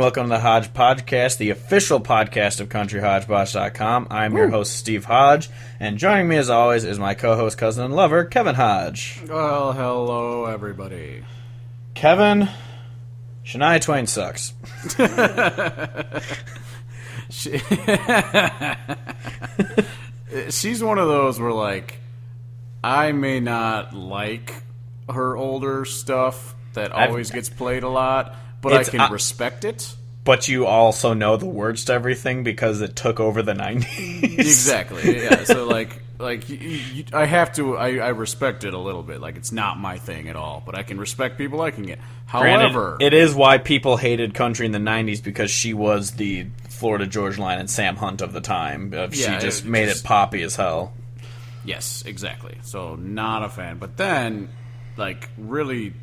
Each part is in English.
welcome to the Hodge Podcast, the official podcast of CountryHodgepodge.com. I'm your host, Steve Hodge, and joining me as always is my co-host, cousin, and lover, Kevin Hodge. Well, hello, everybody. Kevin, Shania Twain sucks. She's one of those where, like, I may not like her older stuff that always gets played a lot, but I can respect it. But you also know the words to everything because it took over the 90s. Exactly, yeah. So, I have to, I respect it a little bit. Like, it's not my thing at all, but I can respect people liking it. However... Granted, it is why people hated country in the 90s, because she was the Florida Georgia Line and Sam Hunt of the time. She just made it poppy as hell. Yes, exactly. So, not a fan. But then, like, really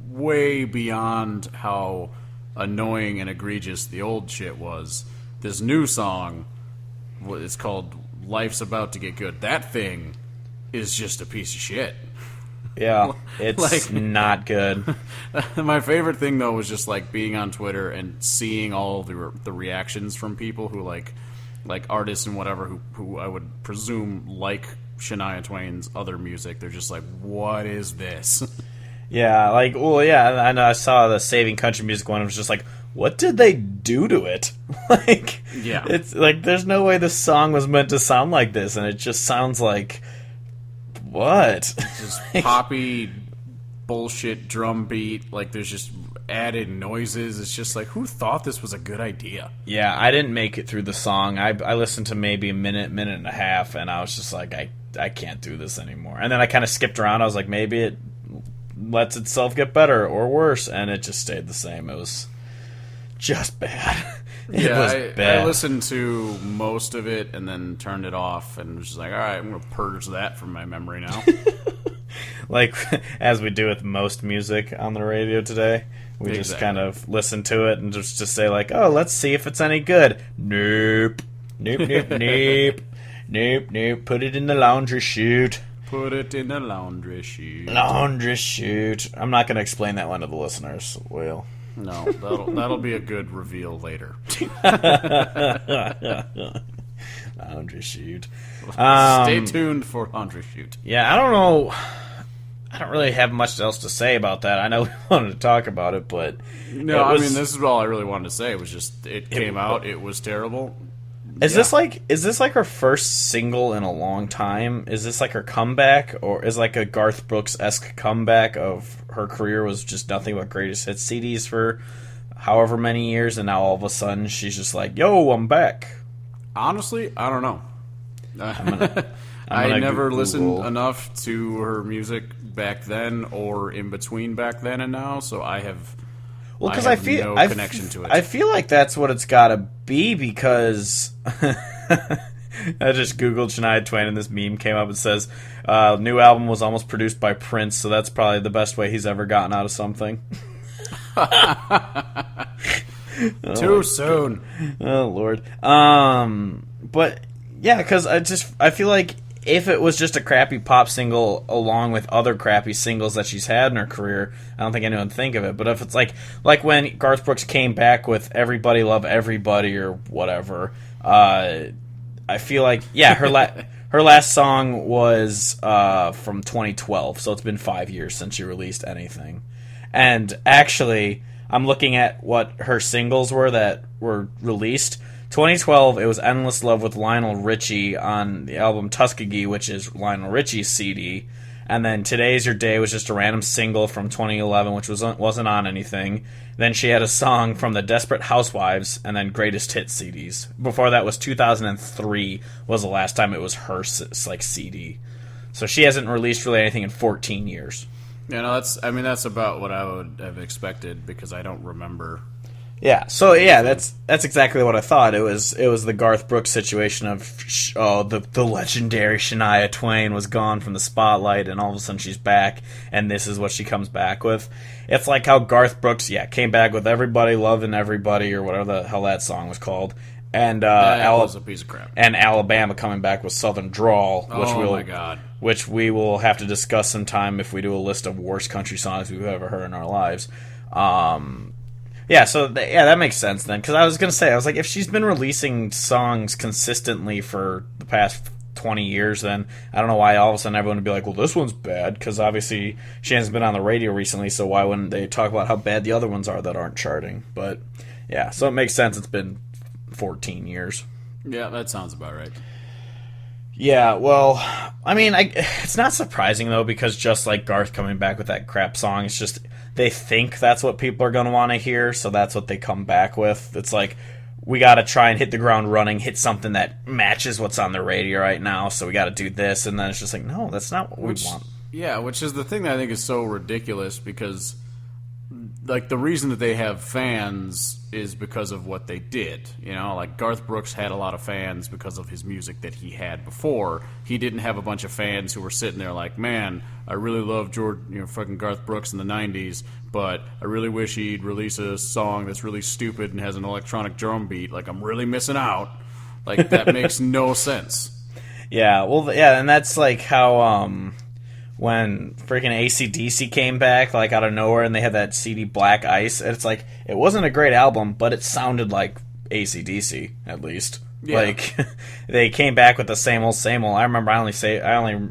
way beyond how annoying and egregious the old shit was, this new song, it's called Life's About to Get Good. That thing is just a piece of shit. Yeah, it's not good. My favorite thing, though, was just, like, being on Twitter and seeing all the reactions from people who, like artists and whatever, who I would presume like Shania Twain's other music. They're just like, what is this? Yeah, I know I saw the Saving Country Music one. It was just like, what did they do to it? Yeah. It's like, there's no way this song was meant to sound like this, and it just sounds like, what? Just poppy bullshit drum beat. Like, there's just added noises. It's just like, who thought this was a good idea? Yeah, I didn't make it through the song. I listened to maybe a minute and a half, and I was just like, I can't do this anymore. And then I kind of skipped around. I was like, maybe it lets itself get better or worse, and it just stayed the same. It was just bad. I listened to most of it and then turned it off and was just like, all right, I'm going to purge that from my memory now. Like, as we do with most music on the radio today, we just kind of listen to it and just say, like, oh, let's see if it's any good. Nope. Nope, nope, nope. Nope, nope. Put it in the laundry chute. Put it in the laundry chute. Laundry chute. I'm not going to explain that one to the listeners, Will. No, that'll be a good reveal later. Laundry chute. Stay tuned for laundry chute. Yeah, I don't know. I don't really have much else to say about that. I know we wanted to talk about it, but I mean, this is all I really wanted to say. It was just, it came out, it was terrible. Is this like her first single in a long time? Is this like her comeback, or is like a Garth Brooks-esque comeback of her career was just nothing but greatest hits CDs for however many years, and now all of a sudden she's just like, yo, I'm back? Honestly, I don't know. I never listened enough to her music back then or in between back then and now, so I have... Well, because I feel no connection to it. I feel like that's what it's got to be, because I just googled Shania Twain and this meme came up. It says new album was almost produced by Prince, so that's probably the best way he's ever gotten out of something. Too soon. Oh Lord. But yeah, because I feel like if it was just a crappy pop single along with other crappy singles that she's had in her career, I don't think anyone would think of it. But if it's like when Garth Brooks came back with Everybody Love Everybody or whatever, I feel like, yeah, her last song was from 2012, so it's been 5 years since she released anything. And actually, I'm looking at what her singles were that were released. 2012, it was Endless Love with Lionel Richie on the album Tuskegee, which is Lionel Richie's CD. And then Today's Your Day was just a random single from 2011, which wasn't on anything. Then she had a song from the Desperate Housewives, and then Greatest Hits CDs. Before that was 2003 was the last time it was her CD. So she hasn't released really anything in 14 years. Yeah, no, that's about what I would have expected, because I don't remember. Yeah, so yeah, that's exactly what I thought. It was the Garth Brooks situation of the legendary Shania Twain was gone from the spotlight, and all of a sudden she's back, and this is what she comes back with. It's like how Garth Brooks, came back with Everybody Loving Everybody, or whatever the hell that song was called, and that was a piece of crap. And Alabama coming back with Southern Drawl, my God, which we will have to discuss sometime if we do a list of worst country songs we've ever heard in our lives. Yeah, so that makes sense then. Because I was gonna say, I was like, if she's been releasing songs consistently for the past 20 years, then I don't know why all of a sudden everyone would be like, well, this one's bad, because obviously she hasn't been on the radio recently, so why wouldn't they talk about how bad the other ones are that aren't charting? But yeah, so it makes sense. It's been 14 years. Yeah, that sounds about right. Yeah, well, I mean, it's not surprising, though, because just like Garth coming back with that crap song, it's just they think that's what people are going to want to hear, so that's what they come back with. It's like, we got to try and hit the ground running, hit something that matches what's on the radio right now, so we got to do this, and then it's just like, no, that's not what we want. Yeah, which is the thing that I think is so ridiculous, because like the reason that they have fans is because of what they did. You know, like Garth Brooks had a lot of fans because of his music that he had before. He didn't have a bunch of fans who were sitting there like, man, I really love fucking Garth Brooks in the 90s, but I really wish he'd release a song that's really stupid and has an electronic drum beat. Like, I'm really missing out. Like, that makes no sense. Yeah, well, yeah, and that's like how when freaking AC/DC came back, like, out of nowhere, and they had that CD Black Ice, it's like, it wasn't a great album, but it sounded like AC/DC, at least. Yeah. Like, they came back with the same old, same old. I remember I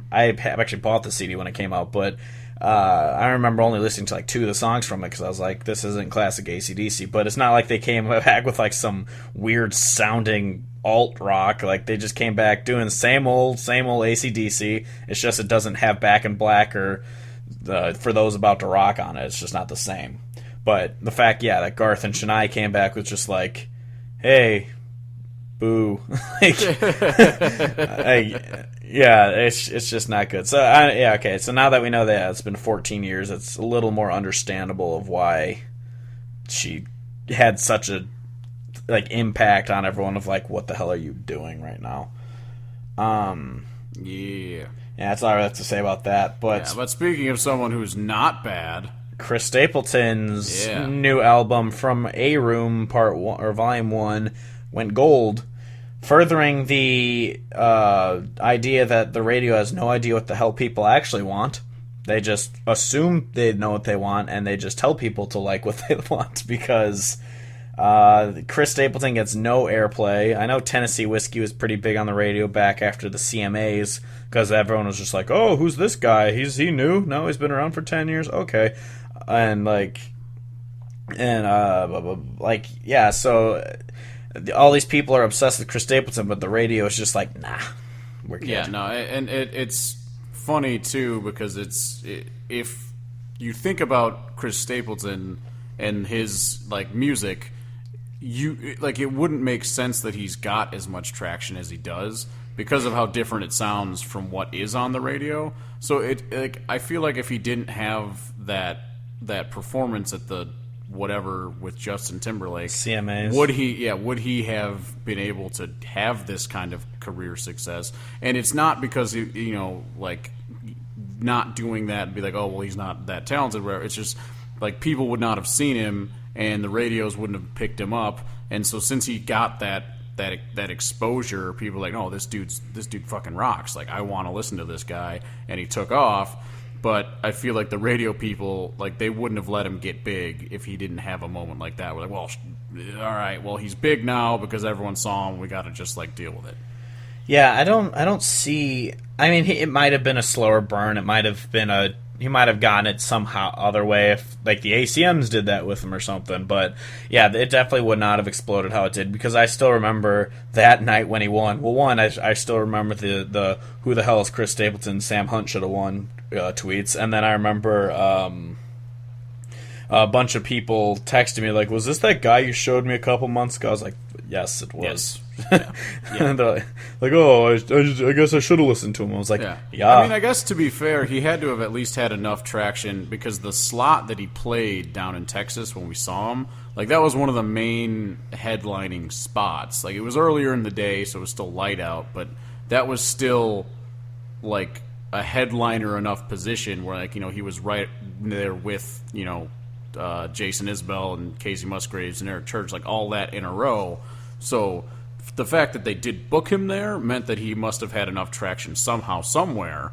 actually bought the CD when it came out, but I remember only listening to, like, 2 of the songs from it, because I was like, this isn't classic AC/DC, but it's not like they came back with, like, some weird-sounding alt rock. Like, they just came back doing the same old AC/DC. It's just it doesn't have Back in Black or For Those About to Rock on it. It's just not the same. But the fact, that Garth and Shania came back with just like, hey, boo. Like, it's just not good. So okay. So now that we know that it's been 14 years, it's a little more understandable of why she had such a impact on everyone of like, what the hell are you doing right now? Yeah, that's all I have to say about that. But speaking of someone who's not bad, Chris Stapleton's new album From A Room Part 1 or Volume 1 went gold, furthering the idea that the radio has no idea what the hell people actually want. They just assume they know what they want, and they just tell people to like what they want, because Chris Stapleton gets no airplay. I know Tennessee Whiskey was pretty big on the radio back after the CMAs, because everyone was just like, oh, who's this guy? Is he new? No, he's been around for 10 years. Okay. So all these people are obsessed with Chris Stapleton, but the radio is just like, nah, we're good. Yeah, no, and it's funny too, because if you think about Chris Stapleton and his like music, it wouldn't make sense that he's got as much traction as he does because of how different it sounds from what is on the radio. So I feel like if he didn't have that performance at the whatever with Justin Timberlake, CMAs, would he have been able to have this kind of career success? And it's not because not doing that and be like, oh well, he's not that talented, whatever. It's just like people would not have seen him, and the radios wouldn't have picked him up. And so since he got that exposure, people are like, oh, this dude fucking rocks. Like, I want to listen to this guy, and he took off. But I feel like the radio people, like, they wouldn't have let him get big if he didn't have a moment like that. We're like, well, all right, well, he's big now because everyone saw him. We got to just like deal with it. Yeah, I don't see. I mean, it might have been a slower burn. It might have been he might have gotten it somehow other way if like the ACMs did that with him or something. But yeah, it definitely would not have exploded how it did, because I still remember that night when he won. Well, I still remember the who the hell is Chris Stapleton? Sam Hunt should have won tweets, and then I remember a bunch of people texted me like, "Was this that guy you showed me a couple months ago?" I was like, "Yes, it was." Yes. Yeah. And they're like, "Oh, I guess I should have listened to him." I was like, "Yeah." I mean, I guess to be fair, he had to have at least had enough traction, because the slot that he played down in Texas when we saw him, like, that was one of the main headlining spots. Like, it was earlier in the day, so it was still light out, but that was still like a headliner enough position where, like, he was right there with Jason Isbell and Casey Musgraves and Eric Church, like all that in a row. So the fact that they did book him there meant that he must have had enough traction somehow, somewhere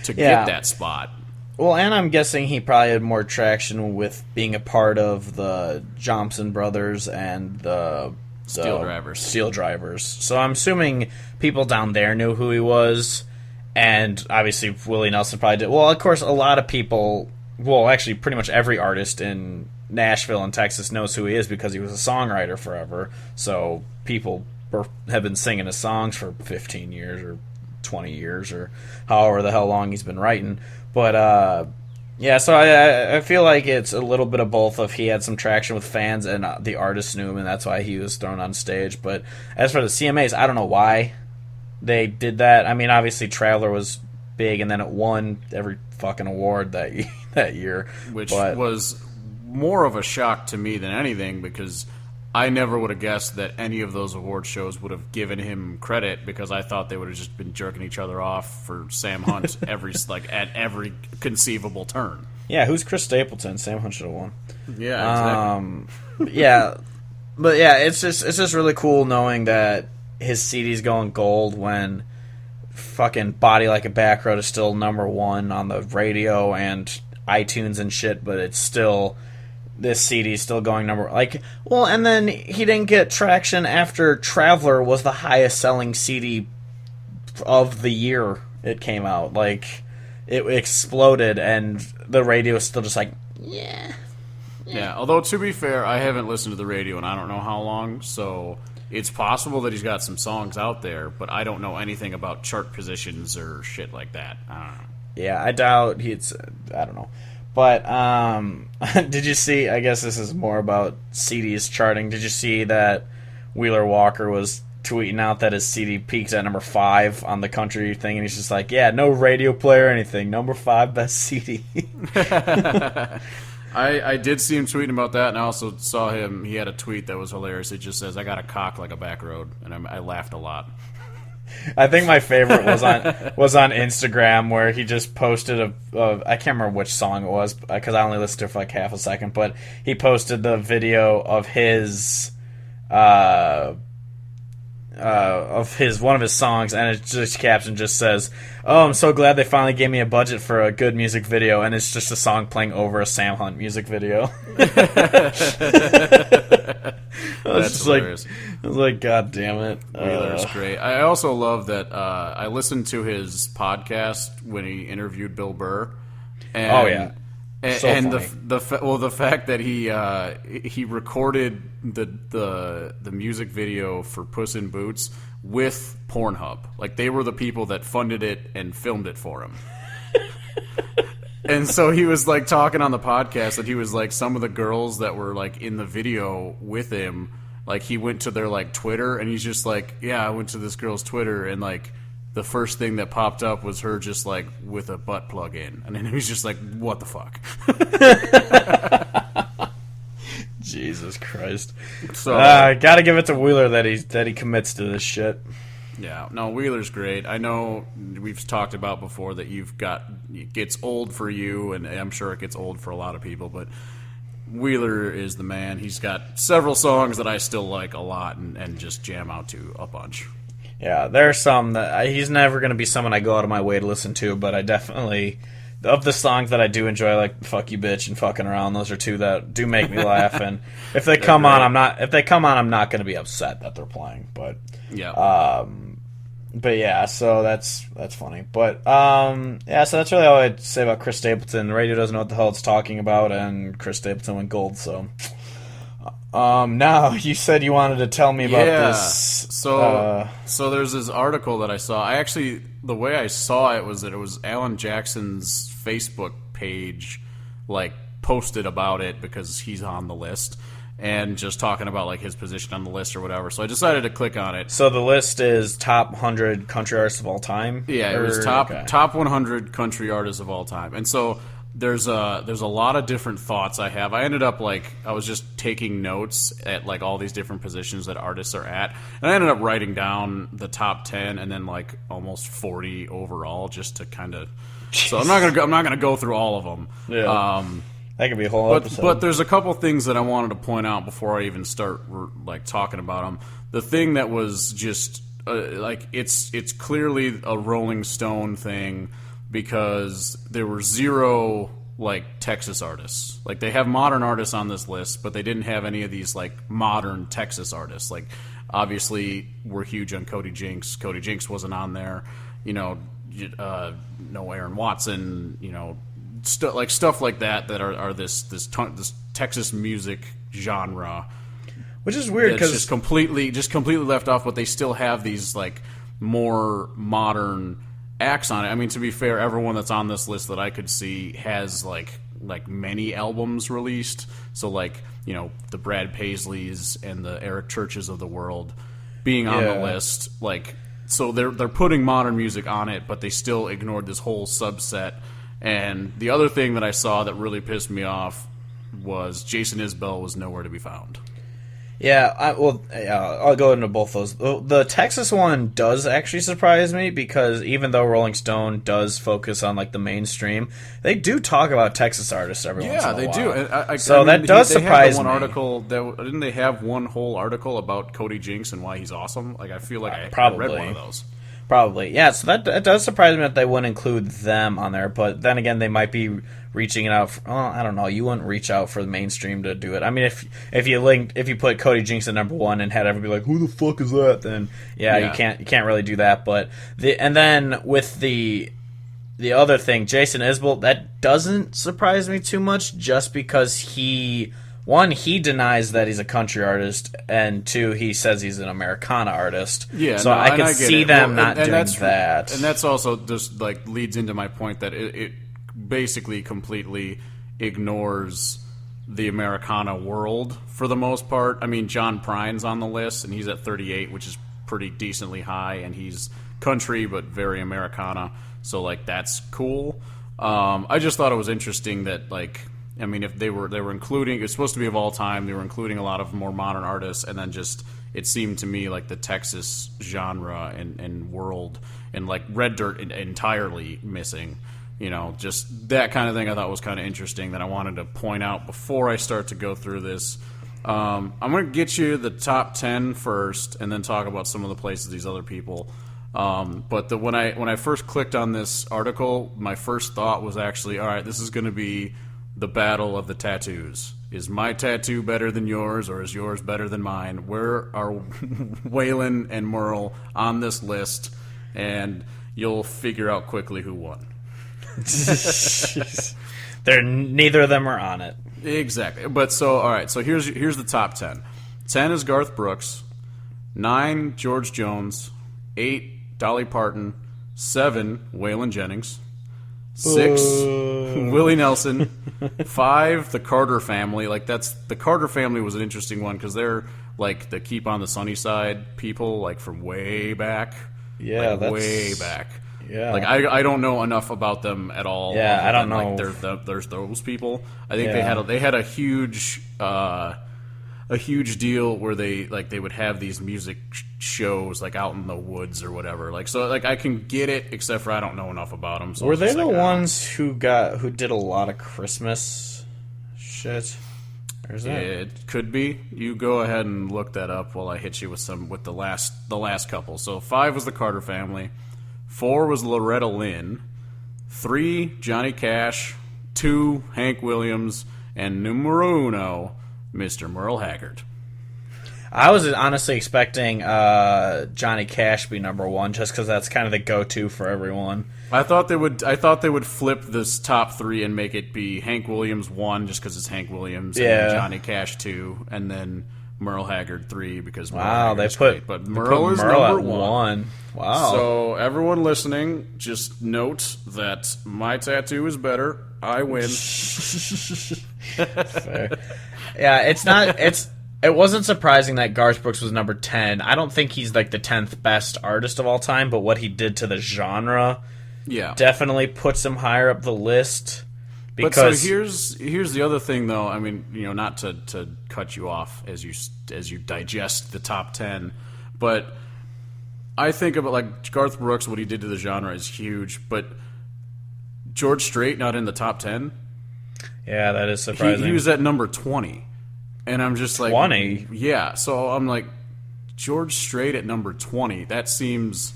to get that spot. Well, and I'm guessing he probably had more traction with being a part of the Johnson Brothers and the Steel Drivers. So I'm assuming people down there knew who he was, and obviously Willie Nelson probably did. Well, of course, a lot of people. Well, actually, pretty much every artist in Nashville and Texas knows who he is because he was a songwriter forever. So people have been singing his songs for 15 years or 20 years or however the hell long he's been writing. But, yeah, so I feel like it's a little bit of both of he had some traction with fans and the artists knew him, and that's why he was thrown on stage. But as for the CMAs, I don't know why they did that. I mean, obviously Traveler was big, and then it won every fucking award that year. Which was more of a shock to me than anything because I never would have guessed that any of those award shows would have given him credit because I thought they would have just been jerking each other off for Sam Hunt at every conceivable turn. Yeah, who's Chris Stapleton? Sam Hunt should have won. Yeah, exactly. Yeah, but yeah, it's just really cool knowing that his CD's going gold when fucking Body Like a Back Road is still #1 on the radio and iTunes and shit, but it's still. This CD is still going and then he didn't get traction after Traveler was the highest selling CD of the year it came out. Like, it exploded, and the radio is still just like, yeah. Although, to be fair, I haven't listened to the radio in I don't know how long, so it's possible that he's got some songs out there, but I don't know anything about chart positions or shit like that. I don't know. Yeah, I doubt I don't know. But, did you see, I guess this is more about CDs charting, did you see that Wheeler Walker was tweeting out that his CD peaked at #5 on the country thing, and he's just like, yeah, no radio player or anything, #5 best CD. I did see him tweeting about that, and I also saw he had a tweet that was hilarious. It just says, I got a cock like a back road, and I laughed a lot. I think my favorite was on Instagram where he just posted I can't remember which song it was because I only listened to it for like half a second, but he posted the video of his one of his songs, and it just caption just says, "Oh, I'm so glad they finally gave me a budget for a good music video," and it's just a song playing over a Sam Hunt music video. That's hilarious. I was like, God damn it. Wheeler's great. I also love that I listened to his podcast when he interviewed Bill Burr. And, oh, yeah. And the fact that he recorded the music video for Puss in Boots with Pornhub. Like, they were the people that funded it and filmed it for him. And so he was like talking on the podcast that he was like some of the girls that were like in the video with him, like he went to their like Twitter and he's just like, yeah, I went to this girl's Twitter and like the first thing that popped up was her just like with a butt plug in, and then he was just like, what the fuck? Jesus Christ. So gotta give it to Wheeler that he commits to this shit. Yeah, no, Wheeler's great. I know we've talked about before that it gets old for you, and I'm sure it gets old for a lot of people, but Wheeler is the man. He's got several songs that I still like a lot and just jam out to a bunch. Yeah, there are some that he's never going to be someone I go out of my way to listen to, but I definitely, of the songs that I do enjoy, like "Fuck You Bitch" and "Fucking Around," those are two that do make me laugh. And if they come on, I'm not going to be upset that they're playing. But yeah, but yeah, so that's funny. But yeah, so that's really all I'd say about Chris Stapleton. The radio doesn't know what the hell it's talking about, and Chris Stapleton went gold. So now you said you wanted to tell me about this. So there's this article that I saw. The way I saw it was that it was Alan Jackson's Facebook page, like, posted about it because he's on the list and just talking about like his position on the list or whatever. So I decided to click on it. So the list is top 100 country artists of all time. Yeah, it was top 100 country artists of all time, and so. There's a lot of different thoughts I have. I ended up I was just taking notes at like all these different positions that artists are at, and I ended up writing down the top 10 and then like almost 40 overall just to kind of. So I'm not gonna go through all of them. Yeah. That could be a whole episode. But there's a couple things that I wanted to point out before I even start like talking about them. The thing that was just it's clearly a Rolling Stone thing. because there were zero like Texas artists. Like they have modern artists on this list, but they didn't have any of these like modern Texas artists. Like obviously we're huge on Cody Jinks. Cody Jinks wasn't on there. You know, no Aaron Watson. You know, stuff like that are this Texas music genre. Which is weird because just completely left off, but they still have these like more modern acts on it. I mean, to be fair, everyone that's on this list that I could see has like many albums released. So like, you know, the Brad Paisleys and the Eric Churches of the world being on the list, like, so they're putting modern music on it, but they still ignored this whole subset. And the other thing that I saw that really pissed me off was Jason Isbell was nowhere to be found. Yeah, I'll go into both those. The Texas one does actually surprise me because even though Rolling Stone does focus on like the mainstream, they do talk about Texas artists every once in a while. Yeah, they do. And that does surprise me. Didn't they have one whole article about Cody Jinks and why he's awesome? Like I feel like I read one of those. Probably, yeah. So that does surprise me that they wouldn't include them on there. But then again, they might be reaching it out. I don't know. You wouldn't reach out for the mainstream to do it. I mean, if you put Cody Jinks at number one and had everybody like, who the fuck is that? Then you can't really do that. But then with the other thing, Jason Isbell, that doesn't surprise me too much, just because he denies that he's a country artist, and two, he says he's an Americana artist. Yeah, so I could see them not doing that. And that's also just like leads into my point that it basically completely ignores the Americana world for the most part. I mean, John Prine's on the list, and he's at 38, which is pretty decently high, and he's country but very Americana, so like that's cool. I just thought it was interesting that like, I mean, if they were including, it's supposed to be of all time, they were including a lot of more modern artists, and then just, it seemed to me like the Texas genre and world and like Red Dirt entirely missing. You know, just that kind of thing I thought was kind of interesting that I wanted to point out before I start to go through this. I'm going to get you the top 10 first and then talk about some of the places these other people. But when I first clicked on this article, my first thought was actually, all right, this is going to be the battle of the tattoos. Is my tattoo better than yours, or is yours better than mine? Where are Waylon and Merle on this list? And you'll figure out quickly who won. Neither of them are on it. Exactly. But so, all right, so here's the top 10. 10 is Garth Brooks. 9, George Jones. 8, Dolly Parton. 7, Waylon Jennings. 6, Willie Nelson. 5, the Carter family. Like the Carter family was an interesting one because they're like the Keep on the Sunny Side people, like from way back. Yeah, like way back. Yeah, like I don't know enough about them at all. Yeah, I don't know. Like there's those people. I think they had a huge deal where they would have these music shows like out in the woods or whatever. Like so, like I can get it, except for I don't know enough about them. So were they the ones who did a lot of Christmas shit? Or is that? It could be. You go ahead and look that up while I hit you with the last couple. So 5 was the Carter family. 4 was Loretta Lynn. 3, Johnny Cash. 2, Hank Williams. And numero uno, Mr. Merle Haggard. I was honestly expecting Johnny Cash to be number one, just because that's kind of the go-to for everyone. I thought they would flip this top 3 and make it be Hank Williams 1, just because it's Hank Williams, and then Johnny Cash 2, and then Merle Haggard 3 because Merle is great. But Merle is number 1. Wow! So everyone listening, just note that my tattoo is better. I win. Fair. Yeah, it wasn't surprising that Garth Brooks was number 10. I don't think he's like the 10th best artist of all time, but what he did to the genre, definitely puts him higher up the list. But so here's the other thing, though. I mean, you know, not to cut you off as you digest the top 10, but I think about like Garth Brooks, what he did to the genre is huge. But George Strait not in the top 10. Yeah, that is surprising. He was at number 20, and I'm just like 20. Yeah, so I'm like George Strait at number 20. That seems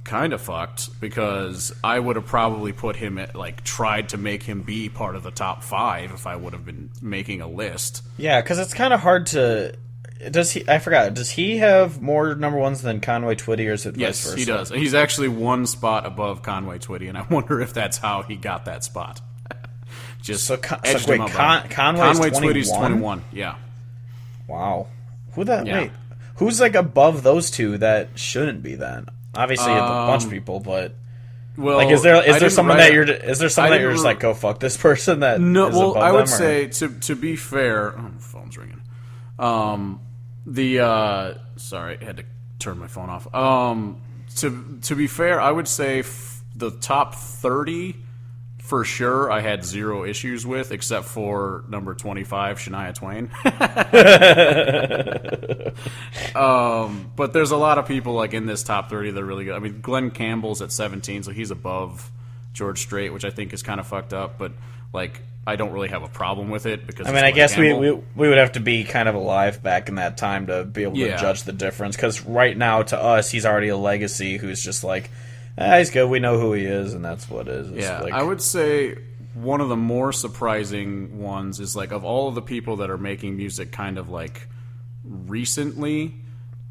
kind of fucked because I would have probably put him at, like, tried to make him be part of the top 5 if I would have been making a list. Yeah, because it's kind of hard to. Does he? I forgot. Does he have more number ones than Conway Twitty, or is it vice versa? Yes, he does. He's actually one spot above Conway Twitty, and I wonder if that's how he got that spot. Just edged him up. Conway Twitty's 21. Yeah. Wow. Wait. Who's like above those two that shouldn't be then? Obviously, a bunch of people, but. Well, like, is there someone that you're just like, go fuck this person that? No, is well, above I would them, say to be fair, phone's ringing. Sorry, I had to turn my phone off. To be fair, I would say the top 30 for sure I had zero issues with, except for number 25, Shania Twain. But there's a lot of people like in this top 30 that are really good. I mean, Glenn Campbell's at 17, so he's above George Strait, which I think is kind of fucked up, but like I don't really have a problem with it because I mean, I guess we would have to be kind of alive back in that time to be able to judge the difference, because right now to us he's already a legacy who's just like, he's good, we know who he is, and that's what it is. It's like, I would say one of the more surprising ones is like of all of the people that are making music kind of like recently,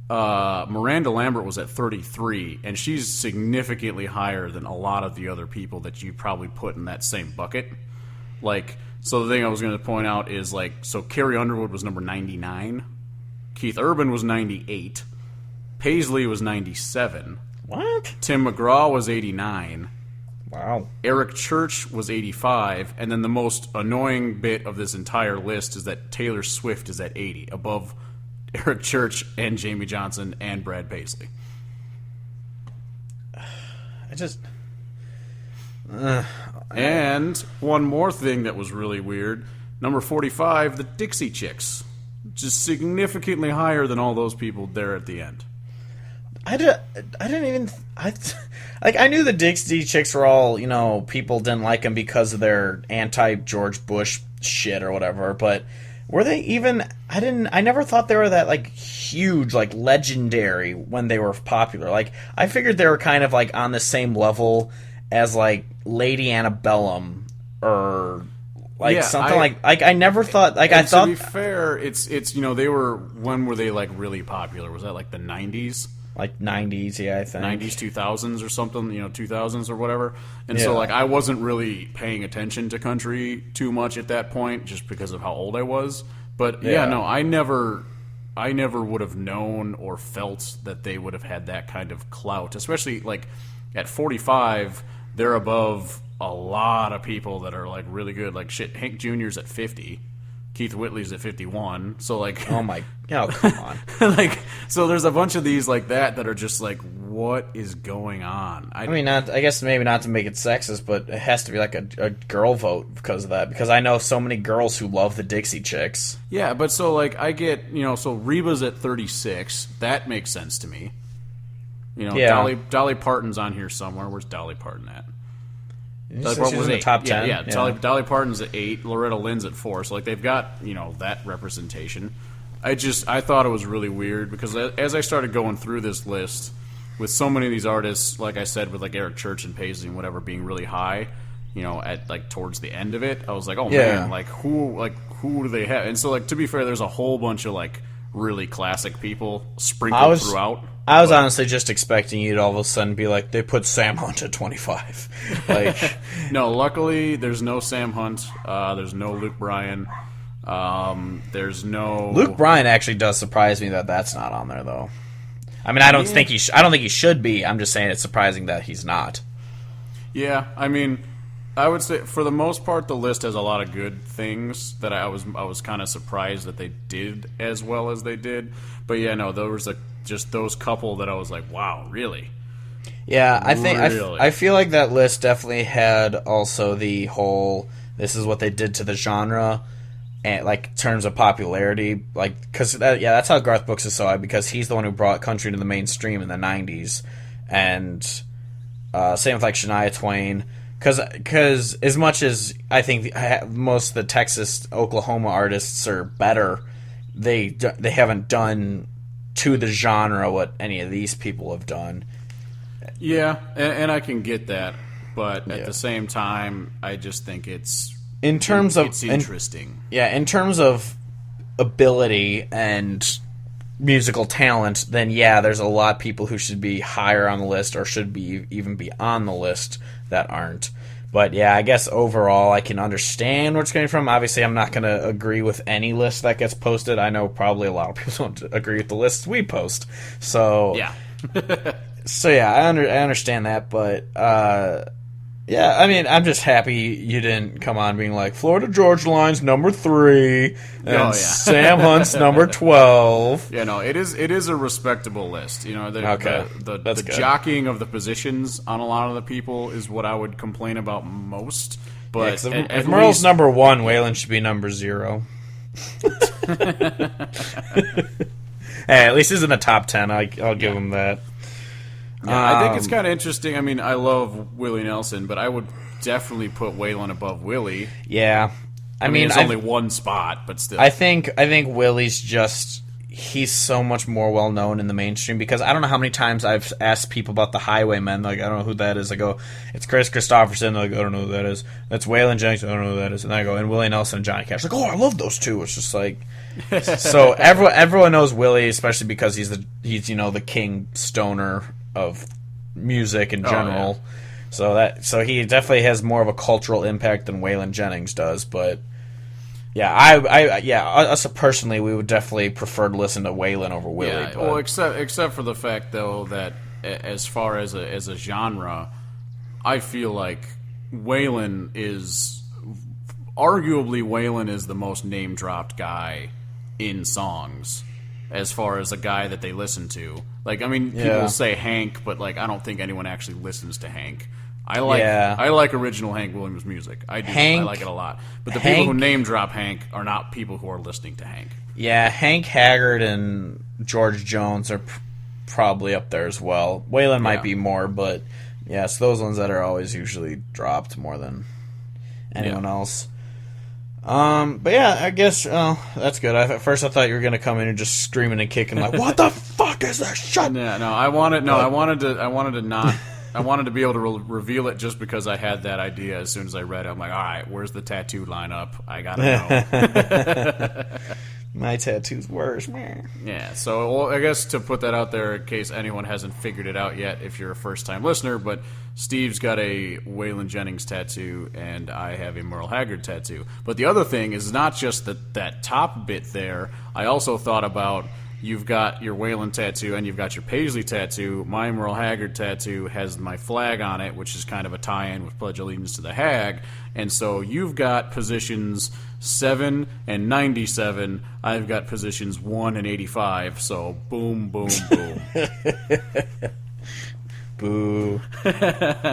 Miranda Lambert was at 33, and she's significantly higher than a lot of the other people that you probably put in that same bucket. Like, so the thing I was going to point out is, like, so Carrie Underwood was number 99. Keith Urban was 98. Paisley was 97. What? Tim McGraw was 89. Wow. Eric Church was 85. And then the most annoying bit of this entire list is that Taylor Swift is at 80, above Eric Church and Jamie Johnson and Brad Paisley. And one more thing that was really weird. Number 45, the Dixie Chicks. Just significantly higher than all those people there at the end. I knew the Dixie Chicks were all, people didn't like them because of their anti-George Bush shit or whatever, but were they even... I never thought they were that, like, huge, like, legendary when they were popular. Like, I figured they were kind of, like, on the same level as, like, Lady Antebellum or like something like I never thought, like, I thought, to be fair, it's they were, when were they like really popular? Was that like the 90s? Like 90s, yeah, I think 90s, 2000s or something, 2000s or whatever. And so like I wasn't really paying attention to country too much at that point just because of how old I was. But I never would have known or felt that they would have had that kind of clout, especially like at 45. They're above a lot of people that are like really good. Like shit, Hank Jr.'s at 50, Keith Whitley's at 51. So like, come on. Like, so there's a bunch of these like that are just like, what is going on? I mean, I guess maybe not to make it sexist, but it has to be like a girl vote because of that. Because I know so many girls who love the Dixie Chicks. Yeah, but so like I get, so Reba's at 36. That makes sense to me. Dolly Parton's on here somewhere. Where's Dolly Parton at? What was in the top 10? Yeah. Dolly Parton's at 8. Loretta Lynn's at 4. So like they've got that representation. I thought it was really weird because as I started going through this list with so many of these artists, like I said, with like Eric Church and Paisley and whatever being really high, at like towards the end of it, I was like, oh man, like who do they have? And so like to be fair, there's a whole bunch of like really classic people sprinkled throughout. I was honestly just expecting you to all of a sudden be like, they put Sam Hunt at 25. Like, no, luckily there's no Sam Hunt. There's no Luke Bryan. There's no Luke Bryan. Actually, does surprise me that that's not on there though. I mean, I don't think he should be. I'm just saying it's surprising that he's not. Yeah, I mean, I would say for the most part the list has a lot of good things that I was kind of surprised that they did as well as they did. But yeah, no, there was just those couple that I was like, wow, really? Yeah, I think I feel like that list definitely had also the whole this is what they did to the genre, and like terms of popularity, like because that's how Garth Brooks is so high, because he's the one who brought country to the mainstream in the 90s, and same with like Shania Twain. Because as much as I think most of the Texas, Oklahoma artists are better, they haven't done to the genre what any of these people have done. Yeah, and I can get that, but at the same time, I just think it's interesting. In terms of ability and musical talent, then there's a lot of people who should be higher on the list or should be even be on the list that aren't. But I guess overall I can understand where it's coming from. Obviously, I'm not going to agree with any list that gets posted. I know probably a lot of people don't agree with the lists we post. So I understand that, but I mean, I'm just happy you didn't come on being like Florida Georgia Line's number 3 and Sam Hunt's number 12. Yeah, no, it is a respectable list. You know, the jockeying of the positions on a lot of the people is what I would complain about most. But if Merle's number 1, Waylon should be number 0. Hey, at least he's in the top 10. I'll give him that. Yeah, I think it's kind of interesting. I mean, I love Willie Nelson, but I would definitely put Waylon above Willie. Yeah. I mean, it's only one spot, but still. I think Willie's he's so much more well known in the mainstream because I don't know how many times I've asked people about the Highwaymen. Like, I don't know who that is. I go, it's Chris Christopherson. Like, I don't know who that is. That's Waylon Jennings. I don't know who that is. And then I go, and Willie Nelson and Johnny Cash. Like, oh, I love those two. It's just like, so everyone knows Willie, especially because he's the king stoner of music in general. So he definitely has more of a cultural impact than Waylon Jennings does. But us personally, we would definitely prefer to listen to Waylon over Willie. Yeah, well, except for the fact though that as far as a genre, I feel like Waylon is the most name dropped guy in songs. As far as a guy that they listen to. Like, I mean, people say Hank, but, like, I don't think anyone actually listens to Hank. I like original Hank Williams music. I do. I like it a lot. But the people who name drop Hank are not people who are listening to Hank. Yeah, Hank Haggard and George Jones are probably up there as well. Waylon might be more, but, it's those ones that are always usually dropped more than anyone else. But I guess that's good. At first I thought you were gonna come in and just screaming and kicking like, "What the fuck is this shit?" Yeah, no, I wanted to be able to reveal it just because I had that idea as soon as I read it. I'm like, all right, where's the tattoo lineup? I gotta know. My tattoo's worse, man. Yeah, so I guess to put that out there in case anyone hasn't figured it out yet, if you're a first-time listener, but Steve's got a Waylon Jennings tattoo, and I have a Merle Haggard tattoo. But the other thing is not just that top bit there. I also thought about you've got your Waylon tattoo and you've got your Paisley tattoo. My Merle Haggard tattoo has my flag on it, which is kind of a tie-in with Pledge Allegiance to the Hag. And so you've got positions 7 and 97. I've got positions 1 and 85. So boom, boom, boom. Boo.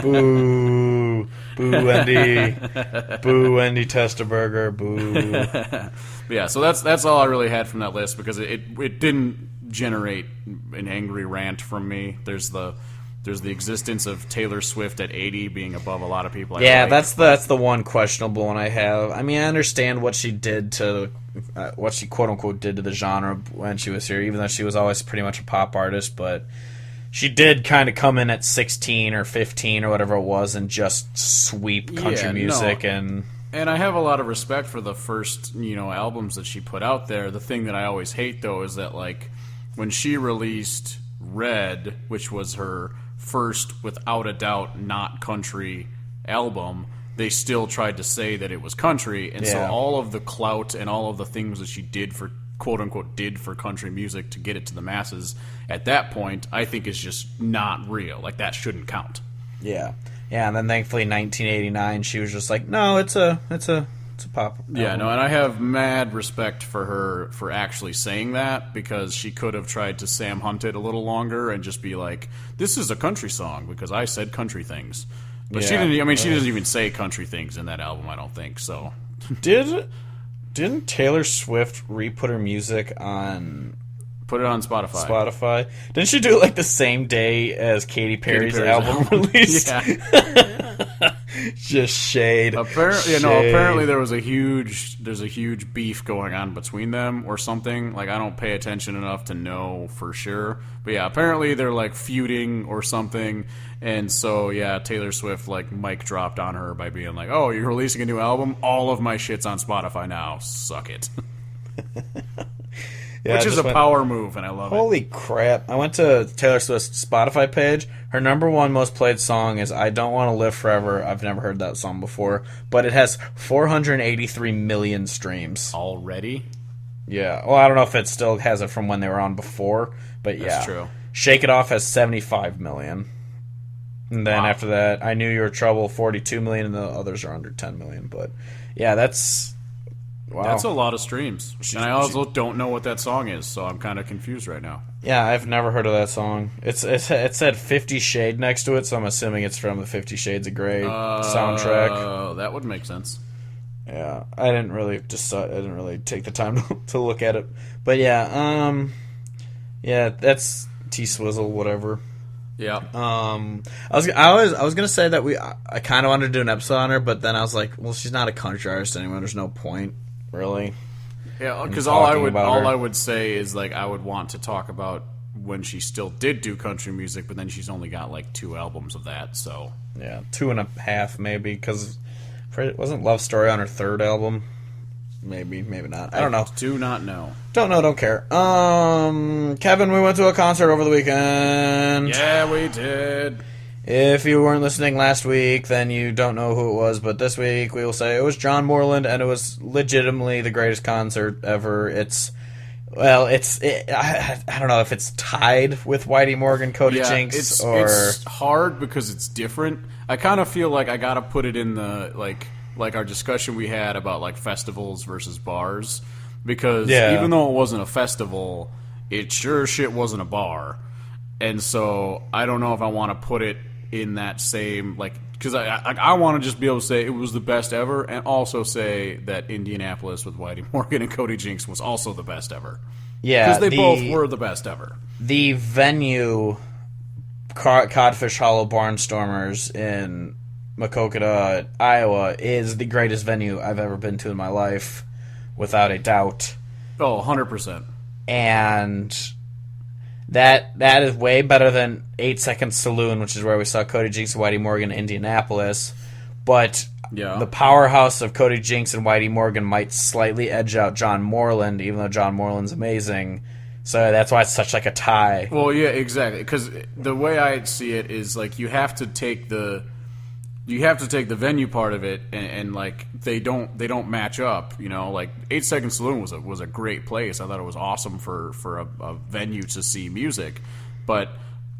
Boo. Boo, Wendy. Boo, Wendy Testerberger. Boo. Yeah, so that's all I really had from that list because it didn't generate an angry rant from me. There's the existence of Taylor Swift at 80 being above a lot of people. That's the one questionable one I have. I mean, I understand what she did to what she quote unquote did to the genre when she was here, even though she was always pretty much a pop artist, but she did kind of come in at 16 or 15 or whatever it was and just sweep country music. And I have a lot of respect for the first, albums that she put out there. The thing that I always hate, though, is that, like, when she released Red, which was her first, without a doubt, not country album, they still tried to say that it was country. And so all of the clout and all of the things that she did for quote-unquote did for country music to get it to the masses at that point, I think is just not real. Like, that shouldn't count. Yeah, and then thankfully 1989 she was just like, no, it's a pop album. Yeah, no, and I have mad respect for her for actually saying that, because she could have tried to Sam Hunt it a little longer and just be like, this is a country song because I said country things. But she didn't. I mean, she doesn't even say country things in that album, I don't think. So Didn't Taylor Swift re-put her music on... Put it on Spotify. Didn't she do it like the same day as Katy Perry's album release? Yeah. Just shade. Apparently there's a huge beef going on between them or something. Like, I don't pay attention enough to know for sure. But yeah, apparently they're like feuding or something. And so yeah, Taylor Swift like mic dropped on her by being like, "Oh, you're releasing a new album? All of my shit's on Spotify now. Suck it." Yeah, which is a power move, and I love it. Holy crap. I went to Taylor Swift's Spotify page. Her number one most played song is I Don't Want to Live Forever. I've never heard that song before, but it has 483 million streams. Already? Yeah. Well, I don't know if it still has it from when they were on before, but yeah. That's true. Shake It Off has 75 million. And then after that, I Knew You Were Trouble, 42 million, and the others are under 10 million. But yeah, that's... Wow. That's a lot of streams. And I also don't know what that song is, so I'm kind of confused right now. Yeah, I've never heard of that song. It said 50 Shade next to it, so I'm assuming it's from the 50 Shades of Grey soundtrack. That would make sense. Yeah, I didn't really take the time to look at it. But yeah, that's T-Swizzle, whatever. Yeah. I was gonna say that I kind of wanted to do an episode on her, but then I was like, well, she's not a country artist anymore. There's no point, really. Yeah, because all I would say is like I would want to talk about when she still did do country music, but then she's only got like 2 albums of that. So yeah, 2.5 maybe, because wasn't Love Story on her 3rd album? Maybe not. I don't know. Do not know. Don't know. Don't care. Kevin, we went to a concert over the weekend. Yeah, we did. If you weren't listening last week, then you don't know who it was. But this week, we will say it was John Moreland, and it was legitimately the greatest concert ever. I don't know if it's tied with Whitey Morgan, Cody Jinks, it's hard because it's different. I kind of feel like I gotta put it in the like our discussion we had about like festivals versus bars, because even though it wasn't a festival, it sure shit wasn't a bar, and so I don't know if I want to put it in that same because I want to just be able to say it was the best ever, and also say that Indianapolis with Whitey Morgan and Cody Jinks was also the best ever. Yeah, because they both were the best ever. The venue, Codfish Hollow Barnstormers in Maquoketa, Iowa, is the greatest venue I've ever been to in my life, without a doubt. Oh, 100%. And that is way better than 8 Second Saloon, which is where we saw Cody Jinks and Whitey Morgan in Indianapolis. But the powerhouse of Cody Jinks and Whitey Morgan might slightly edge out John Moreland, even though John Moreland's amazing. So that's why it's such like a tie. Well, yeah, exactly. Because the way I see it is like you have to take the venue part of it, and like they don't match up. You know, like 8 Second Saloon was a great place. I thought it was awesome for a venue to see music, but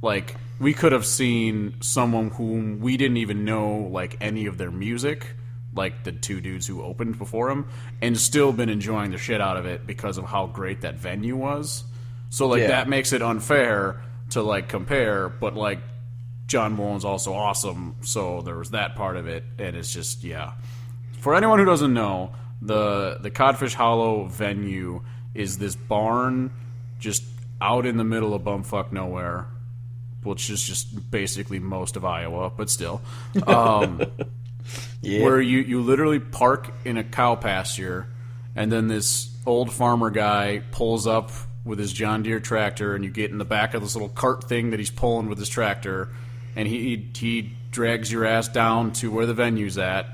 like we could have seen someone whom we didn't even know like any of their music, like the 2 dudes who opened before him, and still been enjoying the shit out of it because of how great that venue was. So like that makes it unfair to like compare, but like John Moreland's also awesome, so there was that part of it, and it's just, For anyone who doesn't know, the Codfish Hollow venue is this barn just out in the middle of bumfuck nowhere, which is just basically most of Iowa, but still. Where you literally park in a cow pasture, and then this old farmer guy pulls up with his John Deere tractor, and you get in the back of this little cart thing that he's pulling with his tractor, and he drags your ass down to where the venue's at.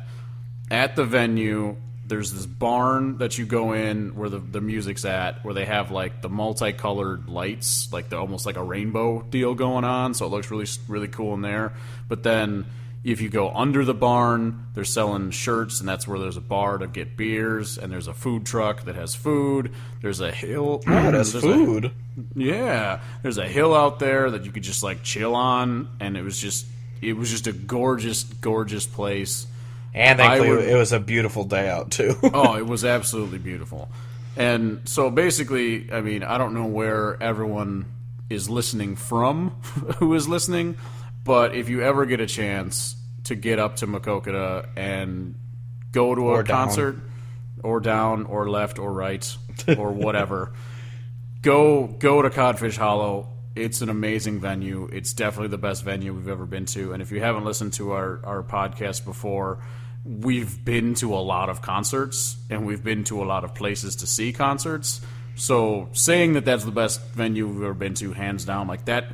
At the venue, there's this barn that you go in where the music's at, where they have like the multicolored lights, like almost like a rainbow deal going on, so it looks really, really cool in there. But then if you go under the barn, they're selling shirts, and that's where there's a bar to get beers, and there's a food truck that has food. There's a hill. Oh, it has food. There's a hill out there that you could just like chill on, and it was just a gorgeous, gorgeous place. And thankfully, it was a beautiful day out too. Oh, it was absolutely beautiful. And so basically, I mean, I don't know where everyone is listening from, who is listening. But if you ever get a chance to get up to Maquoketa and go to a concert, or down, or left, or right, or whatever, go to Codfish Hollow. It's an amazing venue. It's definitely the best venue we've ever been to. And if you haven't listened to our podcast before, we've been to a lot of concerts, and we've been to a lot of places to see concerts. So saying that that's the best venue we've ever been to, hands down, like that,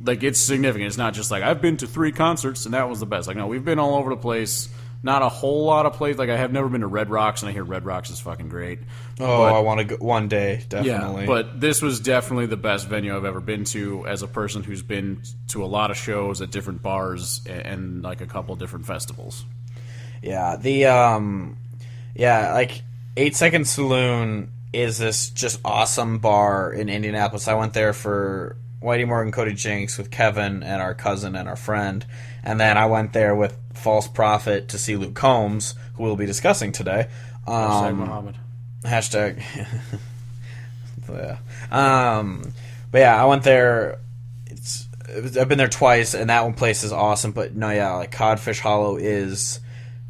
like it's significant. It's not just like I've been to 3 concerts and that was the best. Like, no, we've been all over the place. Not a whole lot of places. Like, I have never been to Red Rocks, and I hear Red Rocks is fucking great. Oh, I want to go one day, definitely. Yeah, but this was definitely the best venue I've ever been to as a person who's been to a lot of shows at different bars and like a couple different festivals. Yeah, like 8 Second Saloon is this just awesome bar in Indianapolis. I went there for Whitey Morgan, Cody Jinks with Kevin and our cousin and our friend, and then I went there with False Prophet to see Luke Combs, who we'll be discussing today. Hashtag Muhammad. Hashtag. Yeah. But yeah, I went there. I've been there twice, and that one place is awesome. But no, yeah, like Codfish Hollow is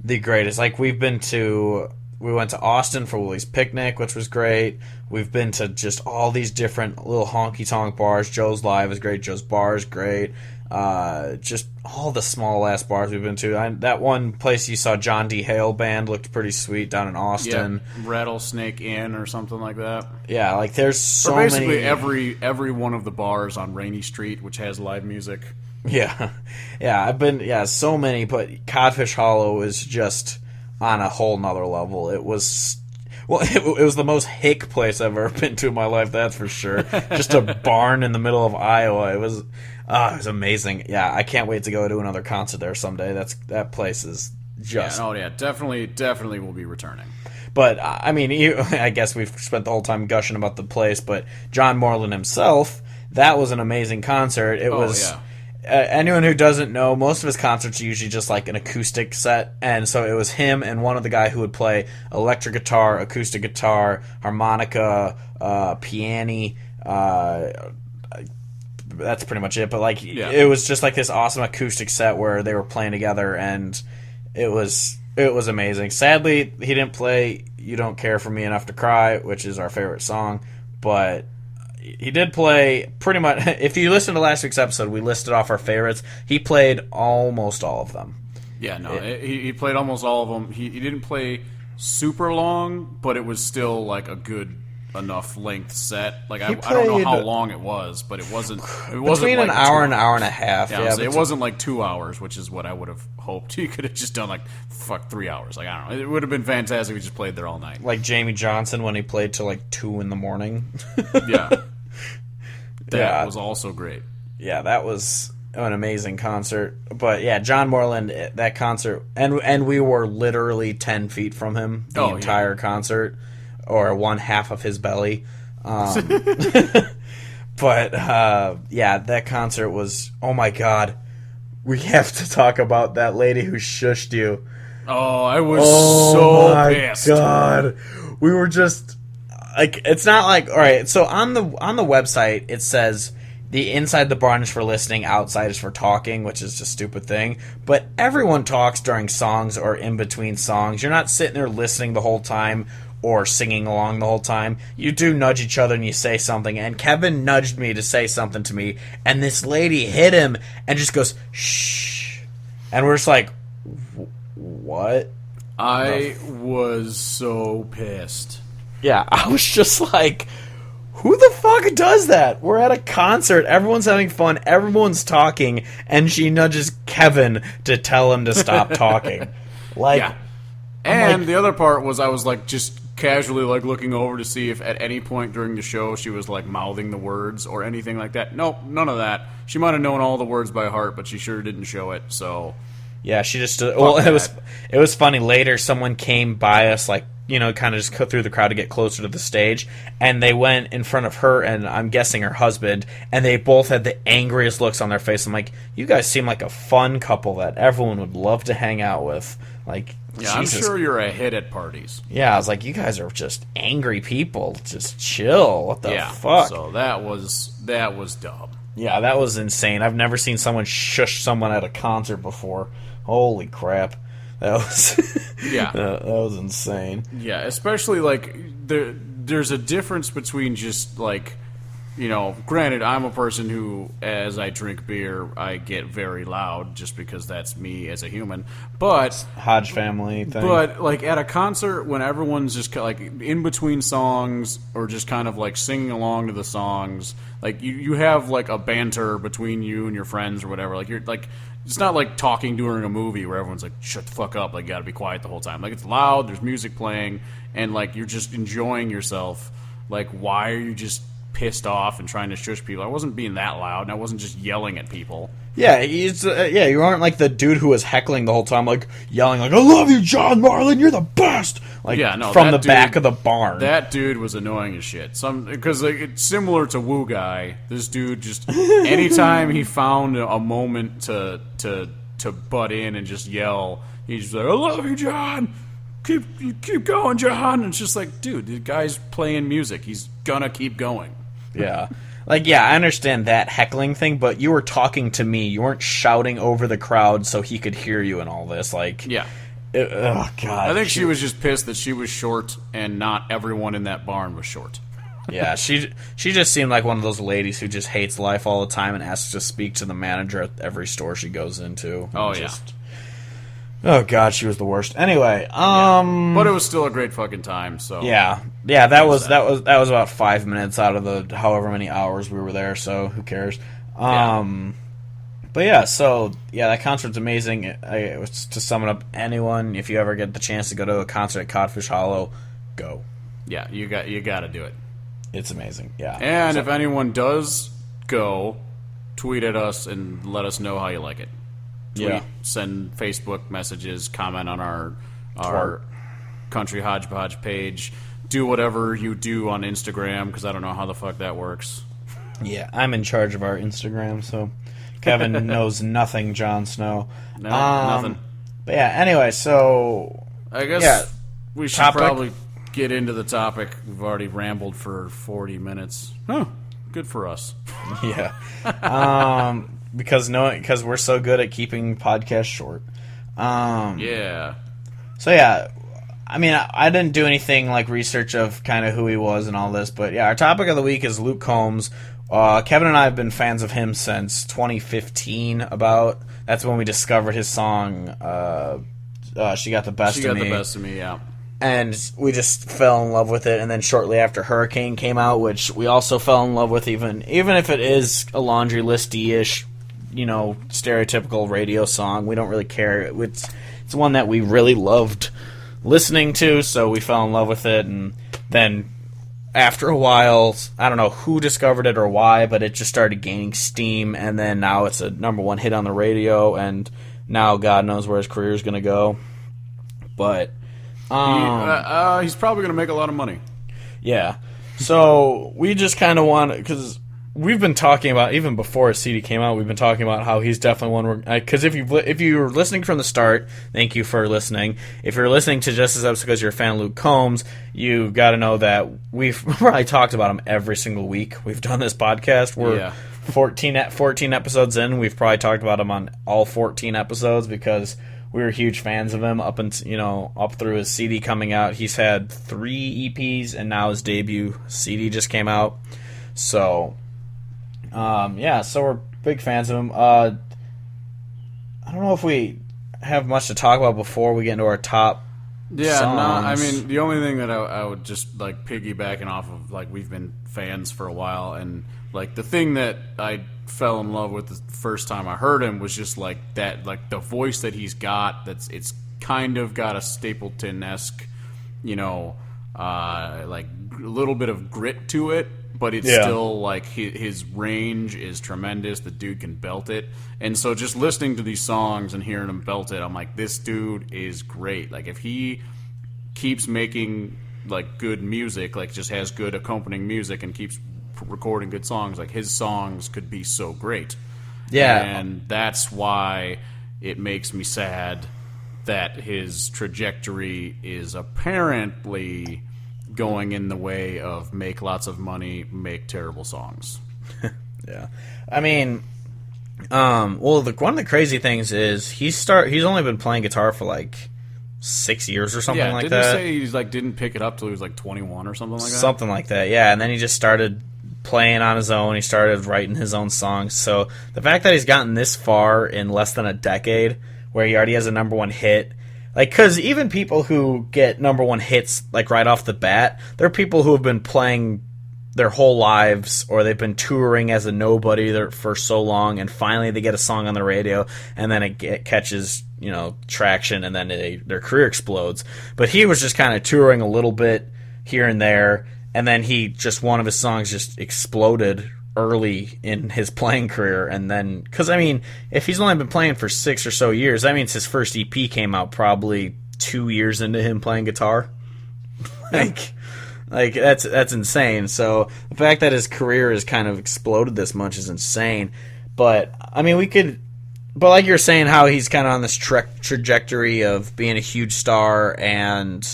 the greatest. Like we went to Austin for Willie's Picnic, which was great. We've been to just all these different little honky tonk bars. Joe's Live is great. Joe's Bar is great. Just all the small ass bars we've been to. That one place you saw John D. Hale band looked pretty sweet down in Austin. Yeah, Rattlesnake Inn or something like that. Yeah, like there's so basically many. every one of the bars on Rainy Street which has live music. Yeah, I've been so many, but Codfish Hollow is just on a whole nother level. It was. Well, it was the most hick place I've ever been to in my life, that's for sure. Just a barn in the middle of Iowa. It was amazing. Yeah, I can't wait to go to another concert there someday. That place is just... definitely will be returning. But, I mean, I guess we've spent the whole time gushing about the place, but John Moreland himself, that was an amazing concert. It was... Yeah. Anyone who doesn't know, most of his concerts are usually just like an acoustic set, and so it was him and one other guy who would play electric guitar, acoustic guitar, harmonica, piano. That's pretty much it. But like, It was just like this awesome acoustic set where they were playing together, and it was amazing. Sadly, he didn't play "You Don't Care for Me Enough to Cry," which is our favorite song, but he did play pretty much. If you listen to last week's episode, we listed off our favorites. He played almost all of them. Yeah, no, he played almost all of them. He didn't play super long, but it was still like a good enough length set. Like I don't know how long it was, but it wasn't. It wasn't between like an hour and an hour and a half. Yeah, it wasn't like 2 hours, which is what I would have hoped. He could have just done like 3 hours. Like I don't know, it would have been fantastic if he just played there all night. Like Jamie Johnson when he played till like 2 in the morning. Yeah. That was also great. Yeah, that was an amazing concert. But yeah, John Moreland, that concert, and we were literally 10 feet from him the entire concert, or one half of his belly. But yeah, that concert was, oh my god, we have to talk about that lady who shushed you. Oh, I was so pissed. Oh my god, we were just. Like, it's not like, all right, so on the website it says the inside the barn is for listening, outside is for talking, which is a stupid thing. But everyone talks during songs or in between songs. You're not sitting there listening the whole time or singing along the whole time. You do nudge each other and you say something. And Kevin nudged me to say something to me, and this lady hit him and just goes, shh. And we're just like, what? I was so pissed. Yeah, I was just like, who the fuck does that? We're at a concert, everyone's having fun, everyone's talking, and she nudges Kevin to tell him to stop talking. Like, yeah. And the other part was I was like just casually like looking over to see if at any point during the show she was like mouthing the words or anything like that. Nope, none of that. She might have known all the words by heart, but she sure didn't show it. So yeah, she just it was funny. Later, someone came by us like, you know, kind of just cut through the crowd to get closer to the stage, and they went in front of her and I'm guessing her husband, and they both had the angriest looks on their face. I'm like, you guys seem like a fun couple that everyone would love to hang out with. Like, yeah, Jesus. I'm sure you're a hit at parties. Yeah, I was like, you guys are just angry people. Just chill. What the fuck? So that was dumb. Yeah, that was insane. I've never seen someone shush someone at a concert before. Holy crap. That was that was insane. Yeah, especially like there's a difference between just like granted, I'm a person who, as I drink beer, I get very loud just because that's me as a human. But Hodge family thing. But like at a concert, when everyone's just like in between songs or just kind of like singing along to the songs, like you have like a banter between you and your friends or whatever. Like you're like, it's not like talking during a movie where everyone's like, shut the fuck up, like you gotta be quiet the whole time. Like it's loud, there's music playing, and like you're just enjoying yourself. Like why are you just pissed off and trying to shush people? I wasn't being that loud, and I wasn't just yelling at people. Yeah, you aren't like the dude who was heckling the whole time, like yelling, like "I love you, John Moreland, you're the best!" Like from the back of the barn. That dude was annoying as shit. Because like, it's similar to Woo Guy. This dude just anytime he found a moment to butt in and just yell, he's just like, "I love you, John. Keep going, John." And it's just like, dude, the guy's playing music. He's gonna keep going. Yeah. Like, yeah, I understand that heckling thing, but you were talking to me. You weren't shouting over the crowd so he could hear you and all this. Like, yeah. Oh, God. I think she was just pissed that she was short and not everyone in that barn was short. Yeah, she just seemed like one of those ladies who just hates life all the time and asks to speak to the manager at every store she goes into. Oh, Oh God, she was the worst. Anyway, but it was still a great fucking time. So yeah, that was about 5 minutes out of the however many hours we were there. So who cares? But yeah, so yeah, that concert's amazing. It was, to sum it up, anyone, if you ever get the chance to go to a concert at Codfish Hollow, go. Yeah, you got to do it. It's amazing. Yeah, and if anyone does go, tweet at us and let us know how you like it. Tweet, send Facebook messages, comment on our Country Hodgepodge page. Do whatever you do on Instagram, because I don't know how the fuck that works. Yeah, I'm in charge of our Instagram, so Kevin knows nothing, Jon Snow. No, nothing. But yeah, anyway, so I guess we should probably get into the topic. We've already rambled for 40 minutes. Huh, good for us. Yeah. Because we're so good at keeping podcasts short. Yeah. So yeah, I mean, I didn't do anything like research of kind of who he was and all this, but yeah, our topic of the week is Luke Combs. Kevin and I have been fans of him since 2015. That's when we discovered his song. She got the best of me. She got the best of me. Yeah. And we just fell in love with it, and then shortly after Hurricane came out, which we also fell in love with, even if it is a laundry listy-ish, stereotypical radio song. We don't really care. It's one that we really loved listening to, so we fell in love with it. And then after a while, I don't know who discovered it or why, but it just started gaining steam, and then now it's a #1 hit on the radio, and now God knows where his career is going to go. But he's probably going to make a lot of money. Yeah. So we just kind of want, because we've been talking about, even before his CD came out, we've been talking about how he's definitely one. Because if you were listening from the start, thank you for listening. If you're listening to just this episode because you're a fan of Luke Combs, you got to know that we've probably talked about him every single week. We've done this podcast. We're 14 episodes in. We've probably talked about him on all 14 episodes because we were huge fans of him up through his CD coming out. He's had 3 EPs, and now his debut CD just came out. So, so we're big fans of him. I don't know if we have much to talk about before we get into our top songs. No, I mean, the only thing that I would just, like, piggybacking off of, like, we've been fans for a while, and, like, the thing that I fell in love with the first time I heard him was just, like, that, like, the voice that he's got, it's kind of got a Stapleton-esque, like, a little bit of grit to it, but it's still, like, his range is tremendous. The dude can belt it. And so just listening to these songs and hearing him belt it, I'm like, this dude is great. Like, if he keeps making, like, good music, like, just has good accompanying music and keeps recording good songs, like, his songs could be so great. Yeah. And that's why it makes me sad that his trajectory is apparently going in the way of make lots of money, make terrible songs. Yeah. I mean, one of the crazy things is he's only been playing guitar for like 6 years or something like that. Didn't he say he's like didn't pick it up till he was like 21 or something like that? Something like that, yeah. And then he just started playing on his own. He started writing his own songs. So the fact that he's gotten this far in less than a decade, where he already has a number one hit, like, because even people who get number one hits like right off the bat, there are people who have been playing their whole lives, or they've been touring as a nobody for so long, and finally they get a song on the radio, and then it catches, traction, and then their career explodes. But he was just kind of touring a little bit here and there, and then one of his songs just exploded early in his playing career. And then, because if he's only been playing for 6 or so years, that means his first EP came out probably 2 years into him playing guitar. Like that's insane. So the fact that his career has kind of exploded this much is insane. But but like you're saying, how he's kind of on this trajectory of being a huge star and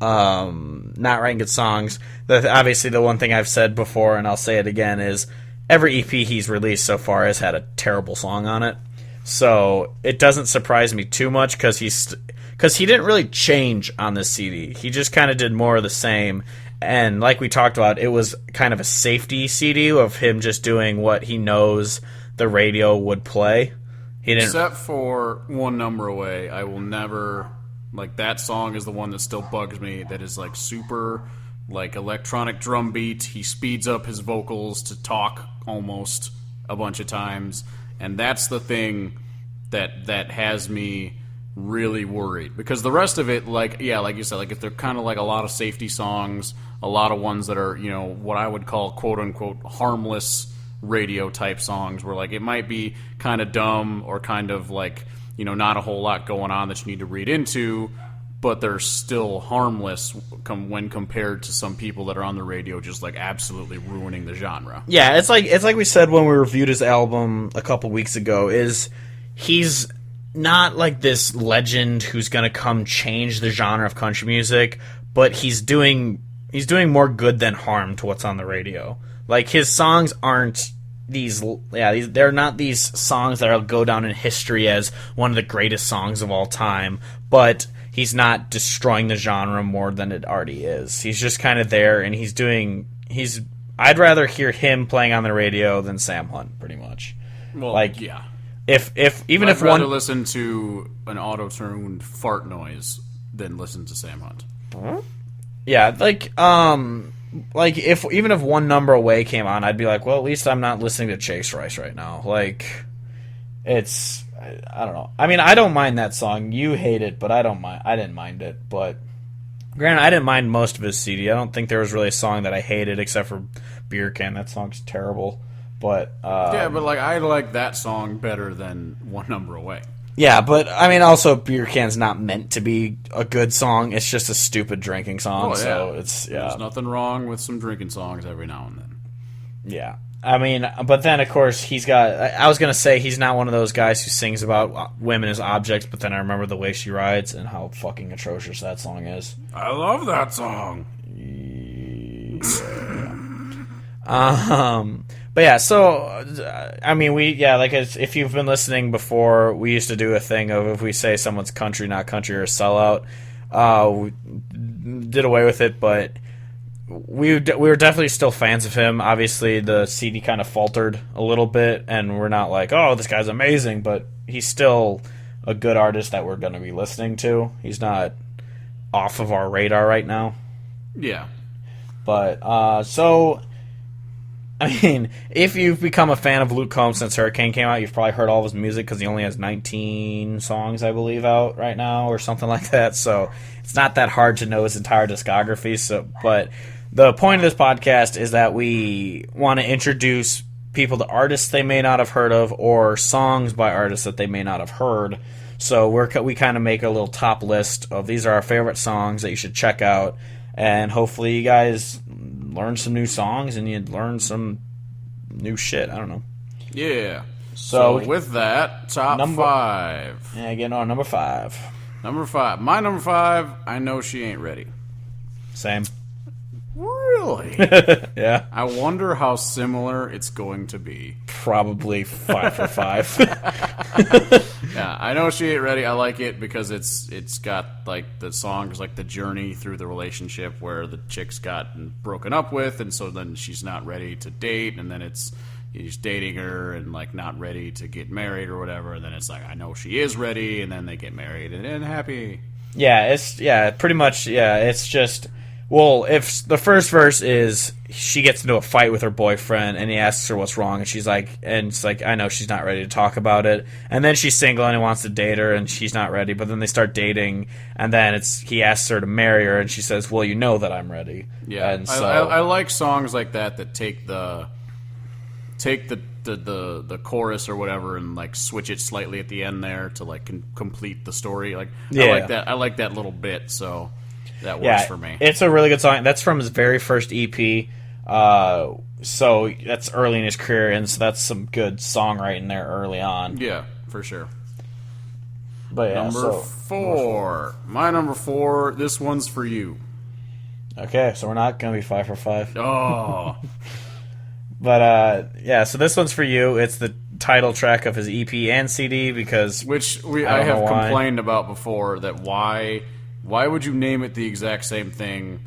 not writing good songs. Obviously, the one thing I've said before, and I'll say it again, is every EP he's released so far has had a terrible song on it. So it doesn't surprise me too much, because he didn't really change on this CD. He just kind of did more of the same. And like we talked about, it was kind of a safety CD of him just doing what he knows the radio would play. He didn't, except for One Number Away. I will never, like, that song is the one that still bugs me. That is like super, like, electronic drum beat. He speeds up his vocals to talk almost a bunch of times, and that's the thing that has me really worried, because the rest of it, like you said, like, if they're kind of like a lot of safety songs, a lot of ones that are, what I would call quote unquote harmless radio type songs, where like it might be kind of dumb or kind of like, not a whole lot going on that you need to read into, but they're still harmless when compared to some people that are on the radio just like absolutely ruining the genre. Yeah, it's like we said when we reviewed his album a couple weeks ago, is he's not like this legend who's going to come change the genre of country music, but he's doing more good than harm to what's on the radio. Like, his songs aren't they're not these songs that'll go down in history as one of the greatest songs of all time, but he's not destroying the genre more than it already is. He's just kind of there, and I'd rather hear him playing on the radio than Sam Hunt, pretty much. Well, like, yeah. I'd rather listen to an auto-tuned fart noise than listen to Sam Hunt. Yeah, like if One Number Away came on, I'd be like, well, at least I'm not listening to Chase Rice right now. Like, it's, I don't know. I don't mind that song. You hate it, but I didn't mind it. But granted, I didn't mind most of his CD. I don't think there was really a song that I hated except for Beer Can. That song's terrible. But yeah, but like, I like that song better than One Number Away. Yeah, but also Beer Can's not meant to be a good song. It's just a stupid drinking song. Oh, yeah. So There's nothing wrong with some drinking songs every now and then. Yeah. But then, of course, I was going to say he's not one of those guys who sings about women as objects, but then I remember The Way She Rides and how fucking atrocious that song is. I love that song. Yeah. But yeah, so, if you've been listening before, we used to do a thing of if we say someone's country, not country, or a sellout. We did away with it, but we were definitely still fans of him. Obviously, the CD kind of faltered a little bit, and we're not like, oh, this guy's amazing, but he's still a good artist that we're going to be listening to. He's not off of our radar right now. Yeah. But, if you've become a fan of Luke Combs since Hurricane came out, you've probably heard all of his music, because he only has 19 songs, I believe, out right now, or something like that. So it's not that hard to know his entire discography. But the point of this podcast is that we want to introduce people to artists they may not have heard of, or songs by artists that they may not have heard. So we kind of make a little top list of these are our favorite songs that you should check out, and hopefully you guys learn some new songs and you learn some new shit. I don't know. Yeah. So with that, top 5. Yeah, getting on number 5. Number 5. My number 5, I Know She Ain't Ready. Same. Really? Yeah. I wonder how similar it's going to be. Probably 5 for 5. Yeah, I know she ain't ready. I like it because it's got like the songs like the journey through the relationship where the chick's gotten broken up with, and so then she's not ready to date, and then he's dating her and like not ready to get married or whatever, and then it's like I know she is ready, and then they get married and then happy. Yeah, pretty much. Yeah, it's just. Well, if the first verse is she gets into a fight with her boyfriend and he asks her what's wrong, and she's like, I know she's not ready to talk about it, and then she's single and he wants to date her and she's not ready, but then they start dating, and then he asks her to marry her and she says, well, you know that I'm ready. Yeah, and so I like songs like that take the chorus or whatever and like switch it slightly at the end there to like complete the story. Like I like that little bit, so that works for me. It's a really good song. That's from his very first EP. So that's early in his career, and so that's some good songwriting there early on. Yeah, for sure. But yeah, number 4. My number 4, this one's for you. Okay, so we're not going to be 5 for 5. Oh. But yeah, so this one's for you. It's the title track of his EP and CD because I have complained about before that why would you name it the exact same thing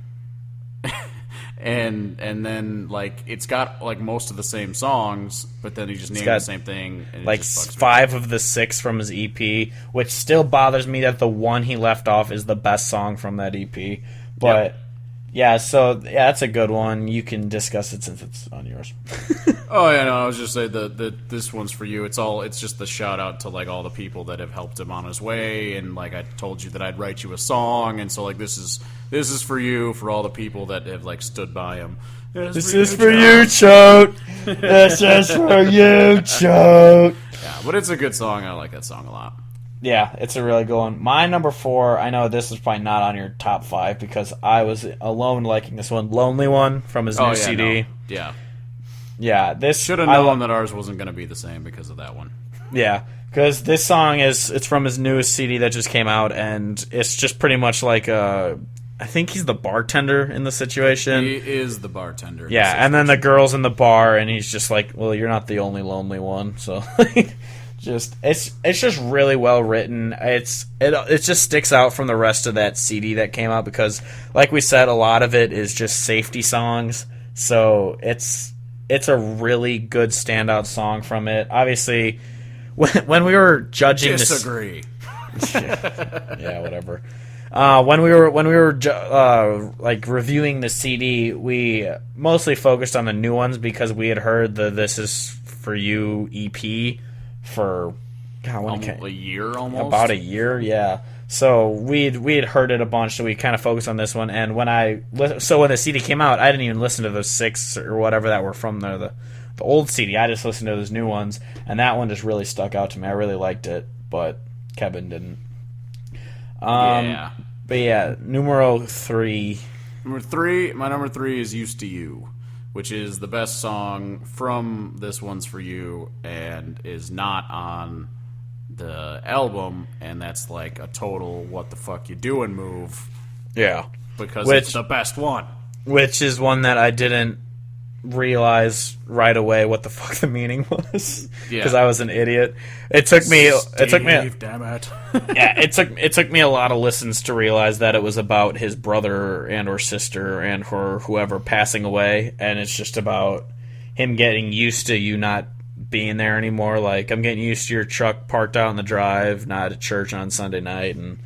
and then like it's got like most of the same songs, but then you just name the same thing and like 5 of the 6 from his EP, which still bothers me that the one he left off is the best song from that EP. But yeah, so yeah, that's a good one. You can discuss it since it's on yours. Oh yeah, no, I was just saying this one's for you. It's just the shout out to like all the people that have helped him on his way, and like I told you that I'd write you a song, and so like this is for you, for all the people that have like stood by him. This is for you, Choate. This is for you, Choate. Yeah, but it's a good song. I like that song a lot. Yeah, it's a really good one. My number 4, I know this is probably not on your top 5 because I was alone liking this one. Lonely One from his new CD. No. Yeah. Yeah, this should have known that ours wasn't going to be the same because of that one. Yeah, because this song it's from his newest CD that just came out, and it's just pretty much like I think he's the bartender in the situation. He is the bartender. Yeah, and then the girl's in the bar, and he's just like, well, you're not the only lonely one, so... it's just really well written. It just sticks out from the rest of that CD that came out because, like we said, a lot of it is just safety songs. So it's a really good standout song from it. Obviously, when we were judging disagree. Yeah, whatever. When we were like reviewing the CD, we mostly focused on the new ones because we had heard the "This Is For You" EP. For a year almost? About a year, yeah. So we had heard it a bunch, so we kind of focused on this one. And when the CD came out, I didn't even listen to those 6 or whatever that were from the old CD. I just listened to those new ones, and that one just really stuck out to me. I really liked it, but Kevin didn't. Yeah. But yeah, numero 3. My number 3 is "Used to You," which is the best song from This One's For You and is not on the album, and that's like a total what the fuck you doing move. Yeah. Because it's the best one. Which is one that I didn't realize right away what the fuck the meaning was. Yeah. Because I was an idiot. It took me damn it. Yeah, it took me a lot of listens to realize that it was about his brother and or sister and or whoever passing away, and it's just about him getting used to you not being there anymore. Like, I'm getting used to your truck parked out on the drive, not at church on Sunday night, and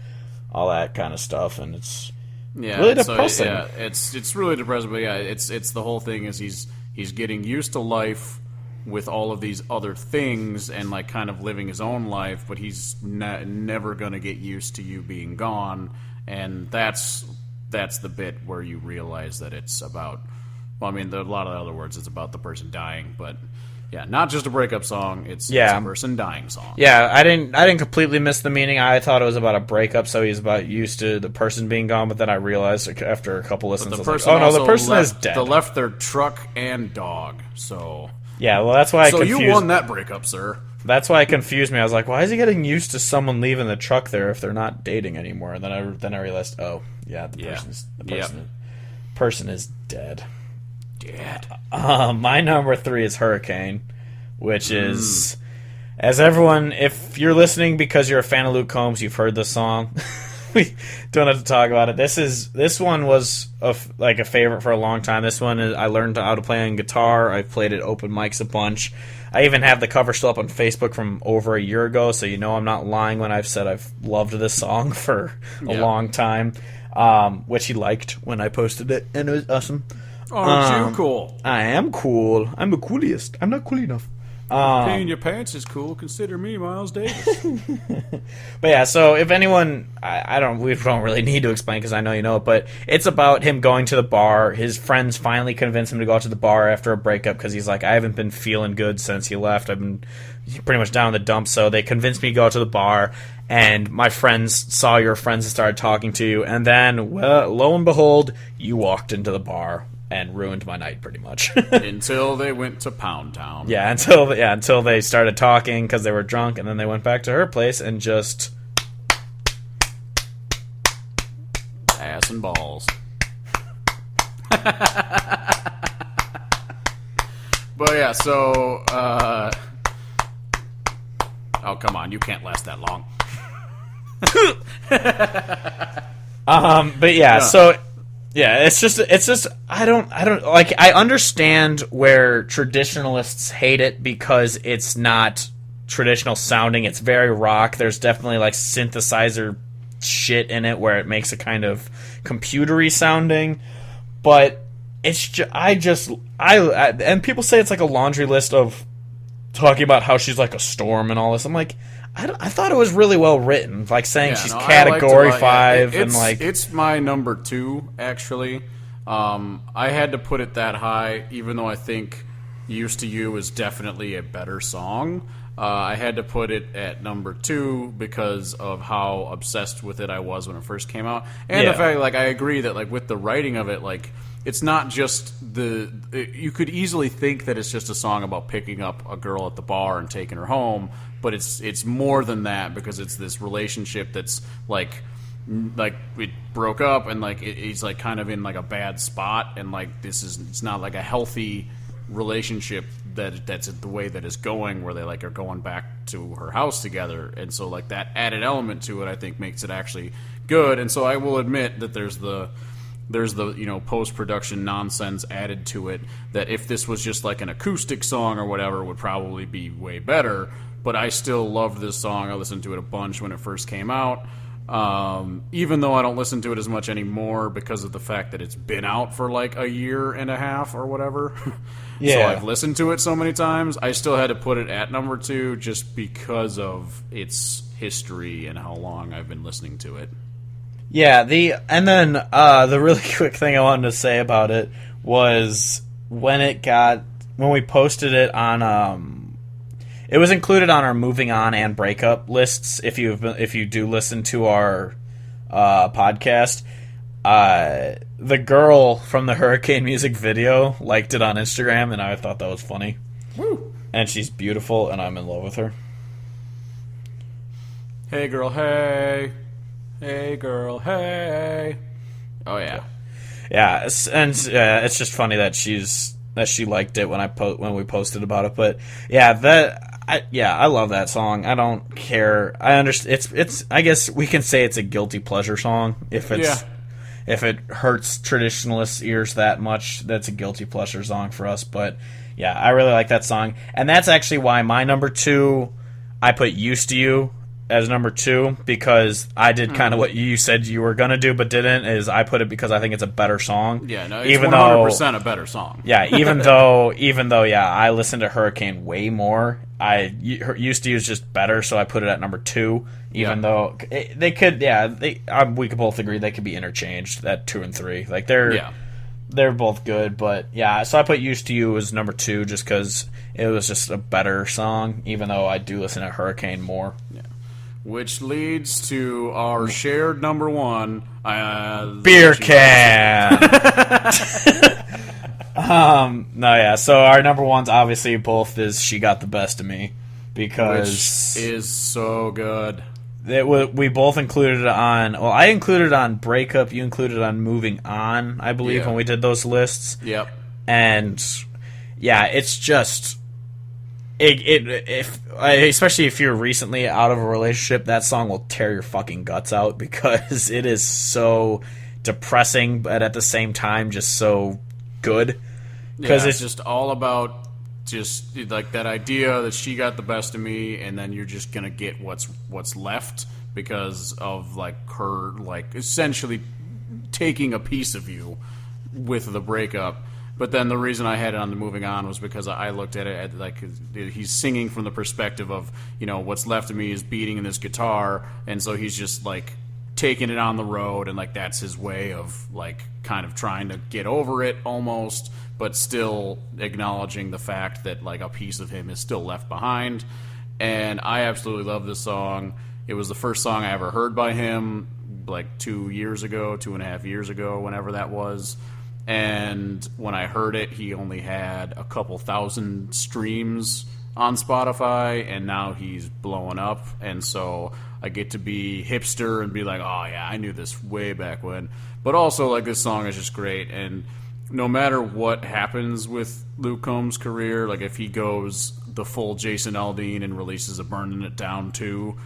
all that kind of stuff. And it's really depressing. So, it's really depressing. But yeah, it's the whole thing is he's getting used to life with all of these other things and like kind of living his own life, but he's never gonna get used to you being gone. And that's the bit where you realize that it's about. Well, I mean, there are a lot of other words. It's about the person dying, but yeah, not just a breakup song. It's a person dying song. Yeah, I didn't completely miss the meaning. I thought it was about a breakup, so he's about used to the person being gone. But then I realized after a couple listens, the person is dead. They left their truck and dog. So yeah, well, that's why. So you won that breakup, sir. That's why it confused me. I was like, why is he getting used to someone leaving the truck there if they're not dating anymore? And then I realized, oh yeah, the person is dead. Dead. My number 3 is Hurricane, which is As everyone, if you're listening because you're a fan of Luke Combs, you've heard this song. We don't have to talk about it. This one was a favorite for a long time. This one I learned how to play on guitar. I've played it open mics a bunch. I even have the cover still up on Facebook from over a year ago, so you know I'm not lying when I've said I've loved this song for a long time, which he liked when I posted it, and it was awesome. Aren't you cool? I am cool. I'm the coolest. I'm not cool enough. Peeing your pants is cool. Consider me Miles Davis. But yeah, so if anyone, we don't really need to explain because I know you know it, but it's about him going to the bar. His friends finally convince him to go out to the bar after a breakup because he's like, I haven't been feeling good since you left. I've been pretty much down in the dumps, so they convinced me to go out to the bar, and my friends saw your friends and started talking to you, and then, well, lo and behold, you walked into the bar and ruined my night pretty much. Until they went to Pound Town. Yeah, until they started talking because they were drunk, and then they went back to her place and just ass and balls. But yeah, so oh come on, you can't last that long. But yeah, so yeah, it's just I don't like, I understand where traditionalists hate it because it's not traditional sounding. It's very rock. There's definitely like synthesizer shit in it where it makes it kind of computery sounding, but it's and people say it's like a laundry list of talking about how she's like a storm and all this. I'm like, I thought it was really well written, like saying she's Category 5 and like it's my number 2 actually. I had to put it that high, even though I think "Used to You" is definitely a better song. I had to put it at number 2 because of how obsessed with it I was when it first came out, and the fact, like, I agree that like with the writing of it, like it's not just you could easily think that it's just a song about picking up a girl at the bar and taking her home, but it's more than that because it's this relationship that's like it broke up and like he's like kind of in like a bad spot, and like it's not like a healthy relationship that's the way that it's going, where they like are going back to her house together, and so like that added element to it I think makes it actually good. And so I will admit that there's the post-production nonsense added to it that if this was just like an acoustic song or whatever would probably be way better, but I still loved this song. I listened to it a bunch when it first came out, even though I don't listen to it as much anymore because of the fact that it's been out for like a year and a half or whatever. Yeah. So I've listened to it so many times. I still had to put it at number 2 just because of its history and how long I've been listening to it. Yeah, the really quick thing I wanted to say about it was when we posted it on it was included on our moving on and breakup lists. If you do listen to our podcast, the girl from the Hurricane music video liked it on Instagram, and I thought that was funny. Woo! And she's beautiful, and I'm in love with her. Hey girl, hey. Hey girl, hey. Oh yeah. Yeah, it's just funny that she liked it when we posted about it. But yeah, I love that song. I don't care. I understand. It's I guess we can say it's a guilty pleasure song if it hurts traditionalist ears that much. That's a guilty pleasure song for us. But yeah, I really like that song, and that's actually why my number 2, I put "Used to You" as number 2, because I did kind of what you said you were gonna do but didn't. Is I put it because I think it's a better song. Yeah, no, it's 100% a better song. Yeah, even though I listen to Hurricane way more. Used to Use just better, so I put it at number 2. Even though they could, we could both agree they could be interchanged at 2 and 3. Like they're both good, but yeah. So I put "Used to You" as number 2 just because it was just a better song. Even though I do listen to Hurricane more. Yeah. Which leads to our shared number 1, beer can. No, yeah. So our number 1's obviously both is "She Got the Best of Me," because which is so good. We both included it on. Well, I included it on Breakup. You included it on Moving On, I believe, when we did those lists. Yep. And yeah, it's just especially if you're recently out of a relationship, that song will tear your fucking guts out because it is so depressing, but at the same time just so good. Because it's just all about just like that idea that she got the best of me, and then you're just gonna get what's left because of like her like essentially taking a piece of you with the breakup. But then the reason I had it on the moving on was because I looked at it like he's singing from the perspective of, what's left of me is beating in this guitar, and so he's just like taking it on the road, and like that's his way of like kind of trying to get over it almost, but still acknowledging the fact that like a piece of him is still left behind. And I absolutely love this song. It was the first song I ever heard by him, like 2.5 years ago, whenever that was. And when I heard it, he only had a couple thousand streams on Spotify, and now he's blowing up. And so I get to be hipster and be like, oh yeah, I knew this way back when. But also, like, this song is just great. And no matter what happens with Luke Combs' career, like if he goes the full Jason Aldean and releases a Burning It Down 2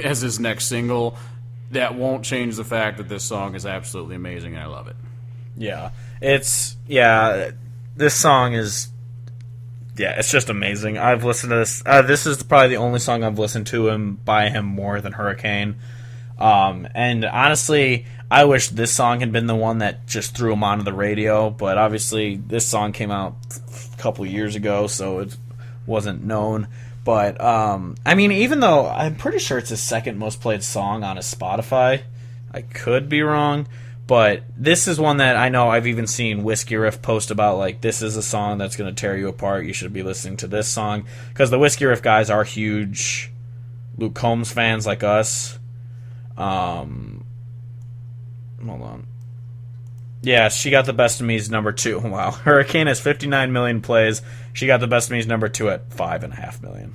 as his next single, that won't change the fact that this song is absolutely amazing, and I love it. Yeah. This song is, it's just amazing. I've listened to this. This is probably the only song I've listened to him by him more than Hurricane. And honestly, I wish this song had been the one that just threw him onto the radio, but obviously this song came out a couple years ago, so it wasn't known. But, even though I'm pretty sure it's his second most played song on his Spotify, I could be wrong. But this is one that I know I've even seen Whiskey Riff post about, like, this is a song that's going to tear you apart. You should be listening to this song. Because the Whiskey Riff guys are huge Luke Combs fans like us. Hold on. Yeah, She Got the Best of Me is number 2. Wow. Hurricane has 59 million plays. She Got the Best of Me is number 2 at 5.5 million.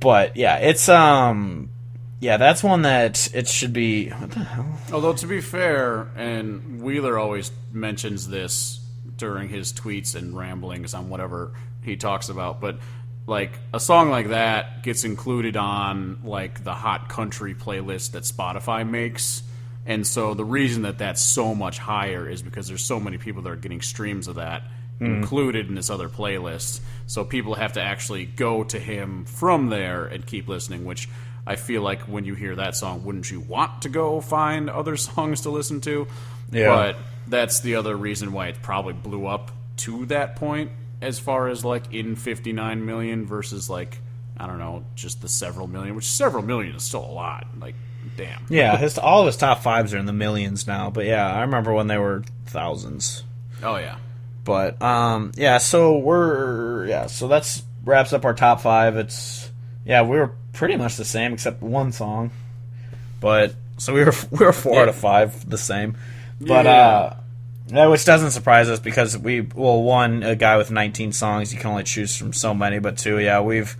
But, yeah, it's, that's one that it should be. What the hell? Although, to be fair, and Wheeler always mentions this during his tweets and ramblings on whatever he talks about, but like a song like that gets included on like the hot country playlist that Spotify makes, and so the reason that that's so much higher is because there's so many people that are getting streams of that included in this other playlist. So people have to actually go to him from there and keep listening, which I feel like when you hear that song, wouldn't you want to go find other songs to listen to? Yeah. But that's the other reason why it probably blew up to that point, as far as like in 59 million versus like, I don't know, just the several million, which several million is still a lot. Like, damn. Yeah, all of his top fives are in the millions now. But yeah, I remember when they were thousands. Oh, yeah. But, so that's wraps up our top 5. We were pretty much the same except one song, but so we were 4 out of 5 the same, but which doesn't surprise us because one, a guy with 19 songs, you can only choose from so many, but 2, we've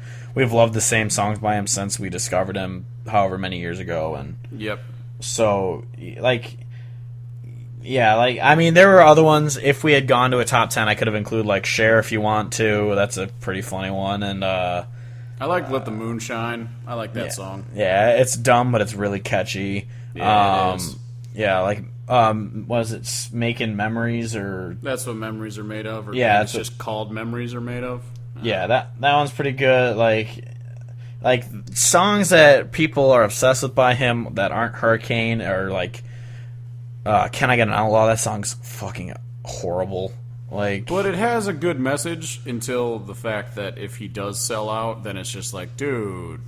loved the same songs by him since we discovered him however many years ago, and so there were other ones. If we had gone to a top 10, I could have included like Cher If You Want To. That's a pretty funny one, and I like Let the Moon Shine. I like that song. Yeah, it's dumb, but it's really catchy. Yeah, it is. Yeah, like, was it Making Memories, or... That's what Memories Are Made Of, or it's just called Memories Are Made Of. Yeah, that one's pretty good. Like songs that people are obsessed with by him that aren't Hurricane, or like, Can I Get an Outlaw? That song's fucking horrible. But it has a good message until the fact that if he does sell out, then it's just like, dude.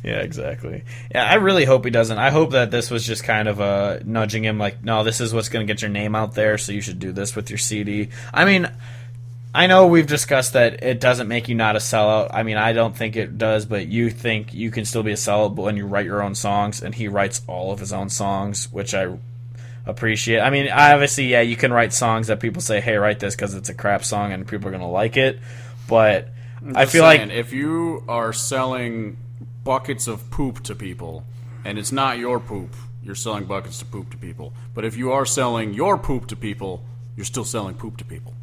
Yeah, exactly. Yeah, I really hope he doesn't. I hope that this was just kind of nudging him, like, no, this is what's going to get your name out there, so you should do this with your CD. I mean, I know we've discussed that it doesn't make you not a sellout. I mean, I don't think it does, but you think you can still be a sellout when you write your own songs, and he writes all of his own songs, which I appreciate. I mean, obviously, you can write songs that people say, hey, write this because it's a crap song and people are going to like it, but I feel like if you are selling buckets of poop to people and it's not your poop, you're selling buckets of poop to people. But if you are selling your poop to people, you're still selling poop to people.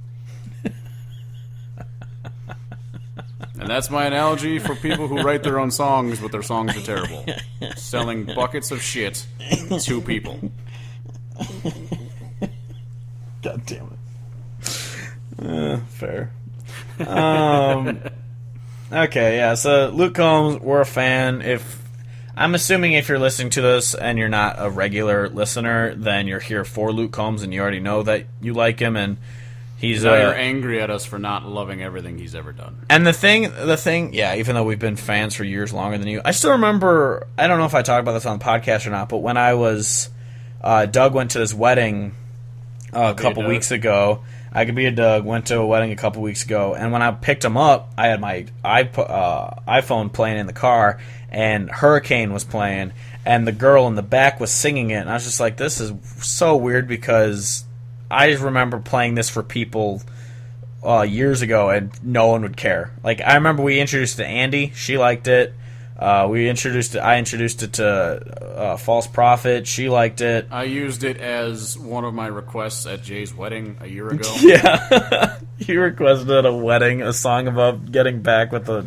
And that's my analogy for people who write their own songs, but their songs are terrible. Selling buckets of shit to people. God damn it. Fair. Okay, yeah, so Luke Combs, we're a fan. I'm assuming if you're listening to this and you're not a regular listener, then you're here for Luke Combs and you already know that you like him, and now you're angry at us for not loving everything he's ever done. And the thing, yeah, even though we've been fans for years longer than you, I still remember, I don't know if I talked about this on the podcast or not, but when I was, Doug went to this wedding a couple weeks ago. I Could Be a Doug, went to a wedding a couple weeks ago, and when I picked him up, I had my iPhone playing in the car, and Hurricane was playing, and the girl in the back was singing it, and I was just like, this is so weird, because I just remember playing this for people years ago, and no one would care. Like, I remember we introduced it to Andy, she liked it. I introduced it to False Prophet. She liked it. I used it as one of my requests at Jay's wedding a year ago. Yeah. You requested at a wedding a song about getting back with a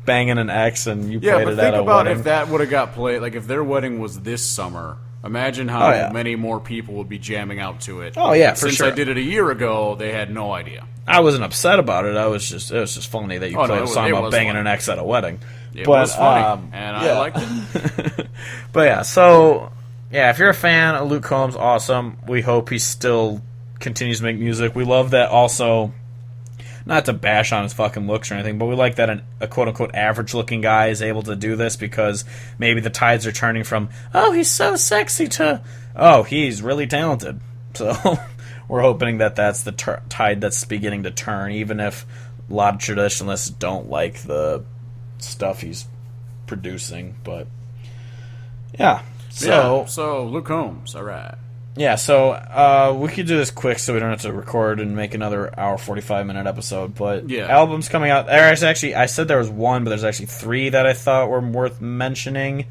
banging an ex, and you played it at a wedding. Yeah, but think about if that would have got played, like if their wedding was this summer, imagine how many more people would be jamming out to it. Oh, yeah, for Since sure. I did it a year ago, they had no idea. I wasn't upset about it. It was just funny that you played a song about banging an ex at a wedding. It was funny, and I liked it. But yeah, so, yeah, if you're a fan of Luke Combs, awesome. We hope he still continues to make music. We love that also, not to bash on his fucking looks or anything, but we like that a quote-unquote average-looking guy is able to do this, because maybe the tides are turning from, oh, he's so sexy, to, oh, he's really talented. So we're hoping that that's the tide that's beginning to turn, even if a lot of traditionalists don't like the stuff he's producing. But yeah, so Luke Combs, all right. Yeah, so we could do this quick so we don't have to record and make another hour 45-minute episode. But albums coming out. There's actually, I said there was one, but there's actually three that I thought were worth mentioning.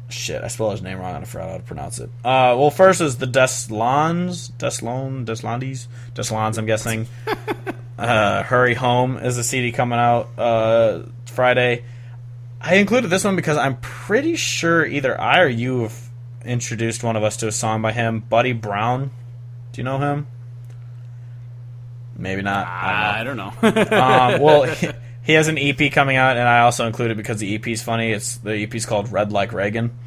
Shit, I spelled his name wrong and I forgot how to pronounce it. Well, first is the Deslans, I'm guessing. Hurry Home is a CD coming out Friday. I included this one because I'm pretty sure either I or you have introduced one of us to a song by him. Buddy Brown. Do you know him? Maybe not. I don't know. Well, he has an EP coming out, and I also included because the EP's funny. The EP's called Red Like Reagan.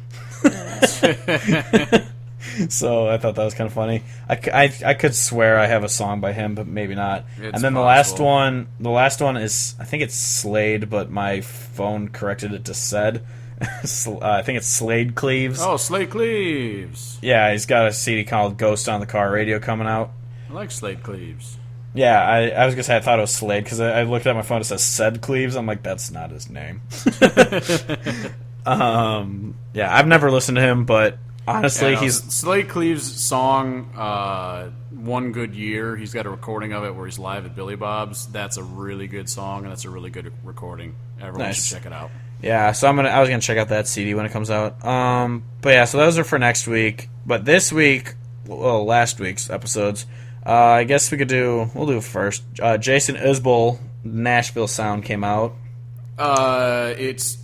So I thought that was kind of funny. I could swear I have a song by him, but maybe not. And then possible. the last one is, I think it's Slade, but my phone corrected it to Sed. I think it's Slade Cleaves. Oh, Slade Cleaves. Yeah, he's got a CD called Ghost on the Car Radio coming out. I like Slade Cleaves. Yeah, I was going to say I thought it was Slade, because I looked at my phone, it says Sed Cleaves. I'm like, that's not his name. Yeah, I've never listened to him, but honestly, he's... Slade Cleaves' song, One Good Year, he's got a recording of it where he's live at Billy Bob's. That's a really good song, and that's a really good recording. Everyone should check it out. Yeah, so I was gonna check out that CD when it comes out. But yeah, so those are for next week. But this week, well, last week's episodes, I guess we'll do first. Jason Isbell, Nashville Sound came out. It's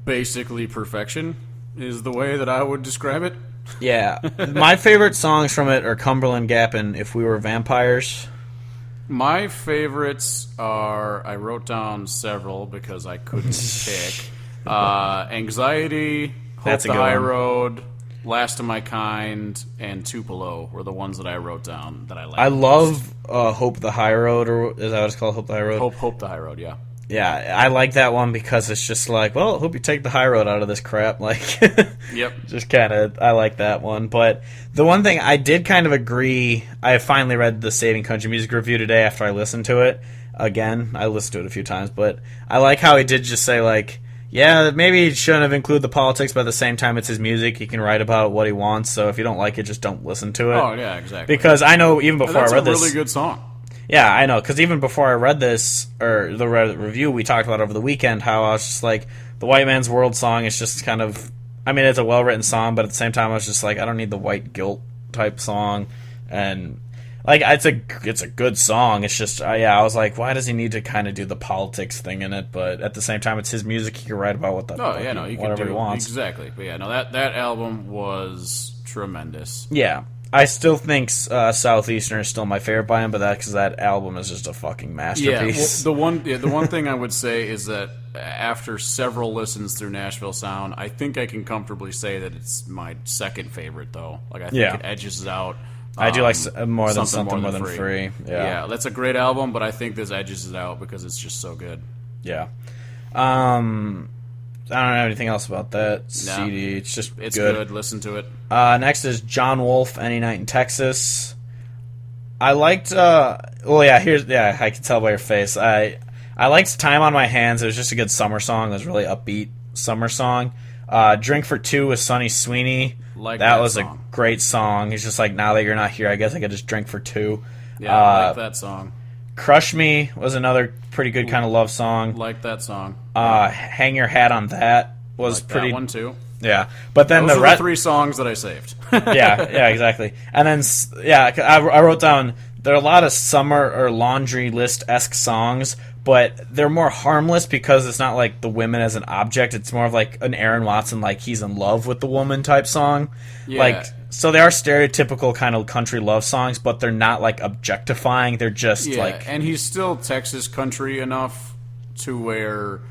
basically perfection, is the way that I would describe it. Yeah, my favorite songs from it are Cumberland Gap and If We Were Vampires. My favorites are, I wrote down several because I couldn't pick. Anxiety, Hope the High Road, Last of My Kind, and Tupelo were the ones that I wrote down that I liked. I love Hope the High Road, or is that what it's called, Hope the High Road? Hope the High Road, yeah. Yeah, I like that one because it's just like, well, hope you take the high road out of this crap. Like, yep. Just kind of, I like that one. But the one thing I did kind of agree, I finally read the Saving Country Music review today after I listened to it. Again, I listened to it a few times, but I like how he did just say, like, yeah, maybe he shouldn't have included the politics, but at the same time, it's his music. He can write about what he wants, so if you don't like it, just don't listen to it. Oh, yeah, exactly. Because I know even before I read this... That's a really good song. Yeah, I know, because even before I read this, or the review we talked about over the weekend, how I was just like, the White Man's World song is just kind of, I mean, it's a well-written song, but at the same time, I was just like, I don't need the white guilt type song, and Like, it's a good song. It's just, I was like, why does he need to kind of do the politics thing in it? But at the same time, it's his music. He can write about he can whatever do he wants. exactly. But yeah, no, that album was tremendous. Yeah, I still think Southeastern is still my favorite by him, but that's because that album is just a fucking masterpiece. Yeah, well, the one thing I would say is that after several listens through Nashville Sound, I think I can comfortably say that it's my second favorite, though. Like, I think it edges it out. I do like Something More Than Free. Yeah, that's a great album, but I think this edges it out because it's just so good. Yeah. I don't have anything else about that CD. It's just it's good. Listen to it. Next is John Wolfe, Any Night in Texas. I liked. I can tell by your face. I liked Time on My Hands. It was just a good summer song. It was a really upbeat summer song. Drink for Two with Sonny Sweeney. That was song. A great song. He's just like, now that you're not here, I guess I could just drink for two. Yeah, I like that song. Crush Me was another pretty good kind of love song. Like that song. Hang Your Hat on That was like pretty. That one too. Yeah, but then those are the three songs that I saved. yeah, exactly. And then I wrote down there are a lot of summer or laundry list-esque songs, but they're more harmless because it's not like the women as an object. It's more of like an Aaron Watson, like he's in love with the woman type song. Yeah. Like, so they are stereotypical kind of country love songs, but they're not like objectifying. They're just like, and he's still Texas country enough to where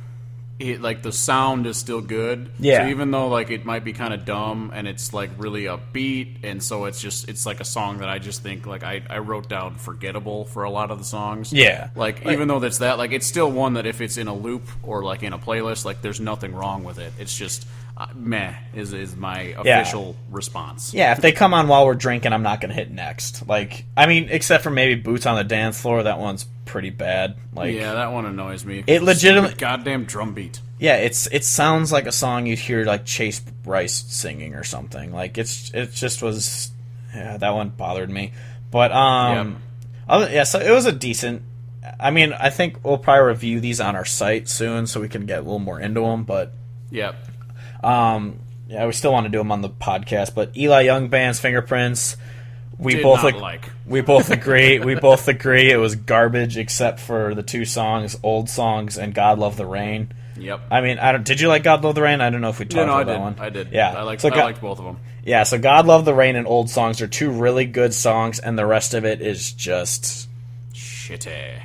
the sound is still good. Yeah. So even though like it might be kind of dumb and it's like really upbeat, and so it's like a song that I just think like I wrote down forgettable for a lot of the songs. Yeah. Like even though that's that, like it's still one that if it's in a loop or like in a playlist, like there's nothing wrong with it. It's just meh is my official response. Yeah, if they come on while we're drinking, I'm not going to hit next. Like, I mean, except for maybe Boots on the Dance Floor, that one's pretty bad. Like, yeah, that one annoys me. It legitimately goddamn drum beat. Yeah, it sounds like a song you'd hear like Chase Rice singing or something. Like it just was. Yeah, that one bothered me. But so it was a decent. I mean, I think we'll probably review these on our site soon, so we can get a little more into them. But we still want to do them on the podcast. But Eli Young Band's Fingerprints. We both agree. We both agree it was garbage, except for the two songs, Old Songs and God Love the Rain. Yep. I mean, did you like God Love the Rain? I don't know if we talked about that one. I did. Yeah. I liked both of them. Yeah, so God Love the Rain and Old Songs are two really good songs, and the rest of it is just shitty.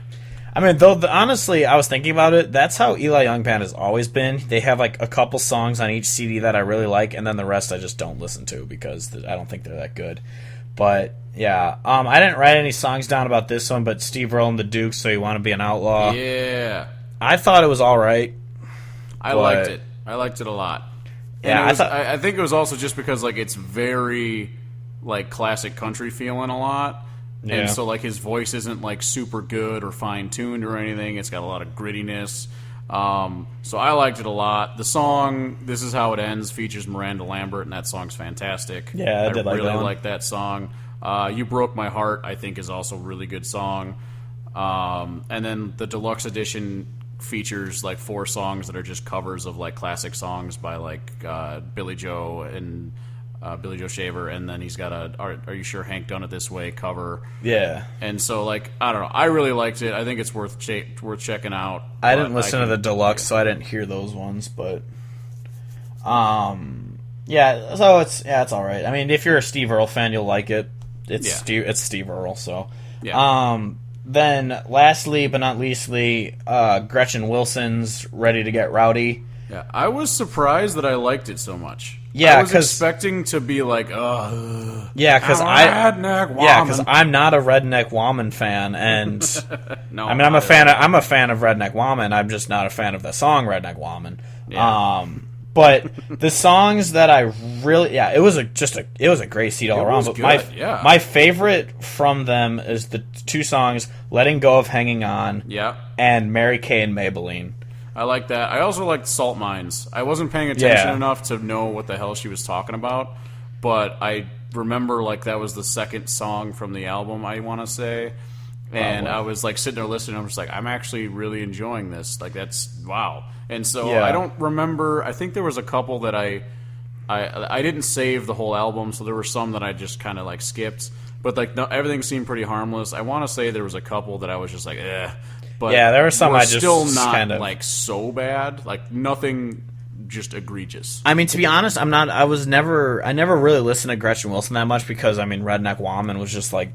I mean, honestly, I was thinking about it. That's how Eli Young Band has always been. They have like a couple songs on each CD that I really like, and then the rest I just don't listen to because I don't think they're that good. But yeah, I didn't write any songs down about this one, but Steve Earle and the Dukes, So You Want to Be an Outlaw. Yeah, I thought it was all right. I liked it. I liked it a lot. And I think it was also just because like it's very like classic country feeling a lot. Yeah. And so like his voice isn't like super good or fine tuned or anything. It's got a lot of grittiness. So I liked it a lot. The song "This Is How It Ends" features Miranda Lambert, and that song's fantastic. Yeah, I really like that song. "You Broke My Heart" I think is also a really good song. And then the deluxe edition features like 4 songs that are just covers of like classic songs by like Billy Joe and Billy Joe Shaver, and then he's got Are You Sure Hank Done It This Way cover. Yeah. And so like I don't know, I really liked it. I think it's worth checking out. I didn't listen to the deluxe, so I didn't hear those ones, but yeah, so it's all right. I mean, if you're a Steve Earle fan, you'll like it. It's Steve Earle, so yeah. Then, lastly but not leastly, Gretchen Wilson's "Ready to Get Rowdy." Yeah, I was surprised that I liked it so much. Yeah, I was expecting to be like, yeah, because I'm not a Redneck Woman fan, and no, I mean I'm a fan of Redneck Woman. I'm just not a fan of the song Redneck Woman. Yeah. But the songs that I really, it was a great CD all around. But my favorite from them is the 2 songs, "Letting Go of Hanging On," and "Mary Kay and Maybelline." I like that. I also liked Salt Mines. I wasn't paying attention enough to know what the hell she was talking about, but I remember like that was the second song from the album, I want to say. And I was like sitting there listening. I'm just like, I'm actually really enjoying this. Like that's wow. And so I don't remember. I think there was a couple that I I didn't save the whole album, so there were some that I just kind of like skipped. But like everything seemed pretty harmless. I want to say there was a couple that I was just like, eh. But yeah, there were some I just still not kind of like so bad. Like nothing just egregious. I mean, to be honest, I never really listened to Gretchen Wilson that much because, I mean, Redneck Woman was just, like,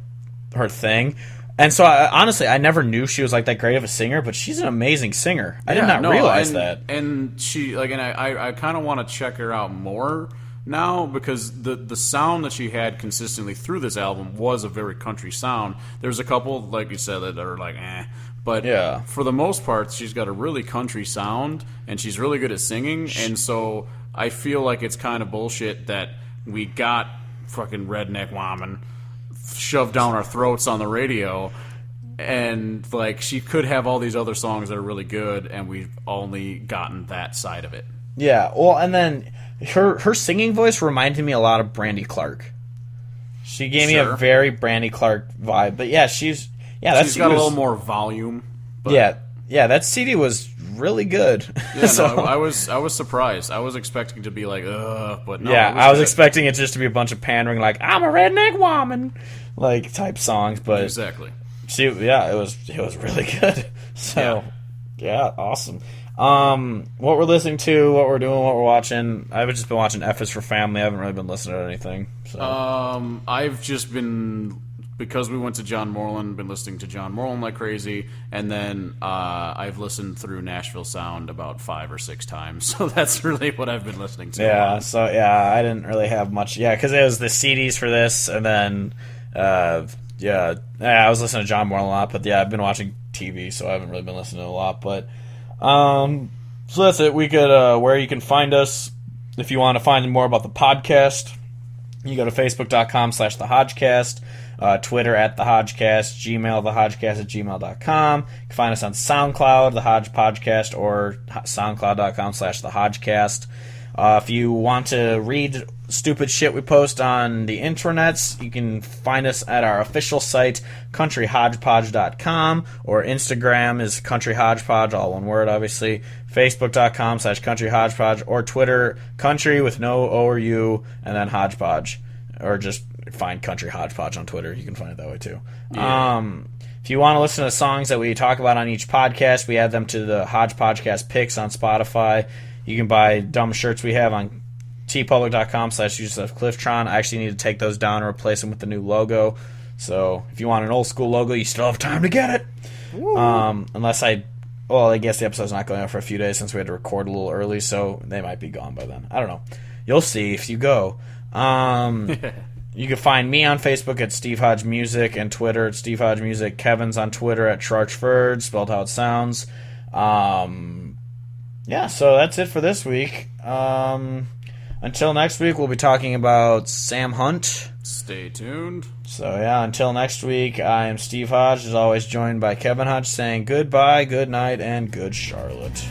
her thing. And so, honestly, I never knew she was, like, that great of a singer, but she's an amazing singer. I did not realize that. And she, like, and I kind of want to check her out more now because the sound that she had consistently through this album was a very country sound. There's a couple, like you said, that are like, eh. But yeah, for the most part, she's got a really country sound, and she's really good at singing. And so I feel like it's kind of bullshit that we got fucking Redneck Woman shoved down our throats on the radio, and like she could have all these other songs that are really good, and we've only gotten that side of it. Yeah, well, and then her singing voice reminded me a lot of Brandy Clark. She gave me a very Brandy Clark vibe, but yeah, she's got a little more volume. But yeah, that CD was really good. Yeah, so, no, I was surprised. I was expecting to be like, but no. Yeah, I was expecting it just to be a bunch of pandering, like I'm a redneck woman, like type songs. But exactly. It was really good. So yeah, awesome. What we're listening to, what we're doing, what we're watching. I've just been watching F is for Family. I haven't really been listening to anything. So. I've just been. Because we went to John Moreland, been listening to John Moreland like crazy, and then I've listened through Nashville Sound about 5 or 6 times, so that's really what I've been listening to. Yeah, so I didn't really have much. Yeah, because it was the CDs for this, and then I was listening to John Moreland a lot, but yeah, I've been watching TV, so I haven't really been listening to a lot. But so that's it. We could where you can find us if you want to find more about the podcast. You go to facebook.com/thehodgecast. Twitter @thehodgecast, Gmail thehodgecast@gmail.com. You can find us on SoundCloud, The Hodge Podcast, or soundcloud.com/thehodgecast. If you want to read stupid shit we post on the intranets, you can find us at our official site, countryhodgepodge.com, or Instagram is countryhodgepodge, all one word, obviously. Facebook.com/countryhodgepodge, or Twitter, country with no O or U, and then hodgepodge, or just find Country Hodgepodge on Twitter. You can find it that way too. Yeah. If you want to listen to the songs that we talk about on each podcast, we add them to the Hodge Podcast picks on Spotify. You can buy dumb shirts we have on tpublic.com/UsefCliftron. I actually need to take those down and replace them with the new logo. So if you want an old school logo, you still have time to get it. I guess the episode's not going out for a few days since we had to record a little early, so they might be gone by then. I don't know. You'll see if you go. You can find me on Facebook at Steve Hodge Music and Twitter at Steve Hodge Music. Kevin's on Twitter at Trarchford, spelled how it sounds. So that's it for this week. Until next week, we'll be talking about Sam Hunt. Stay tuned. So, until next week, I am Steve Hodge, as always joined by Kevin Hodge, saying goodbye, good night, and good Charlotte.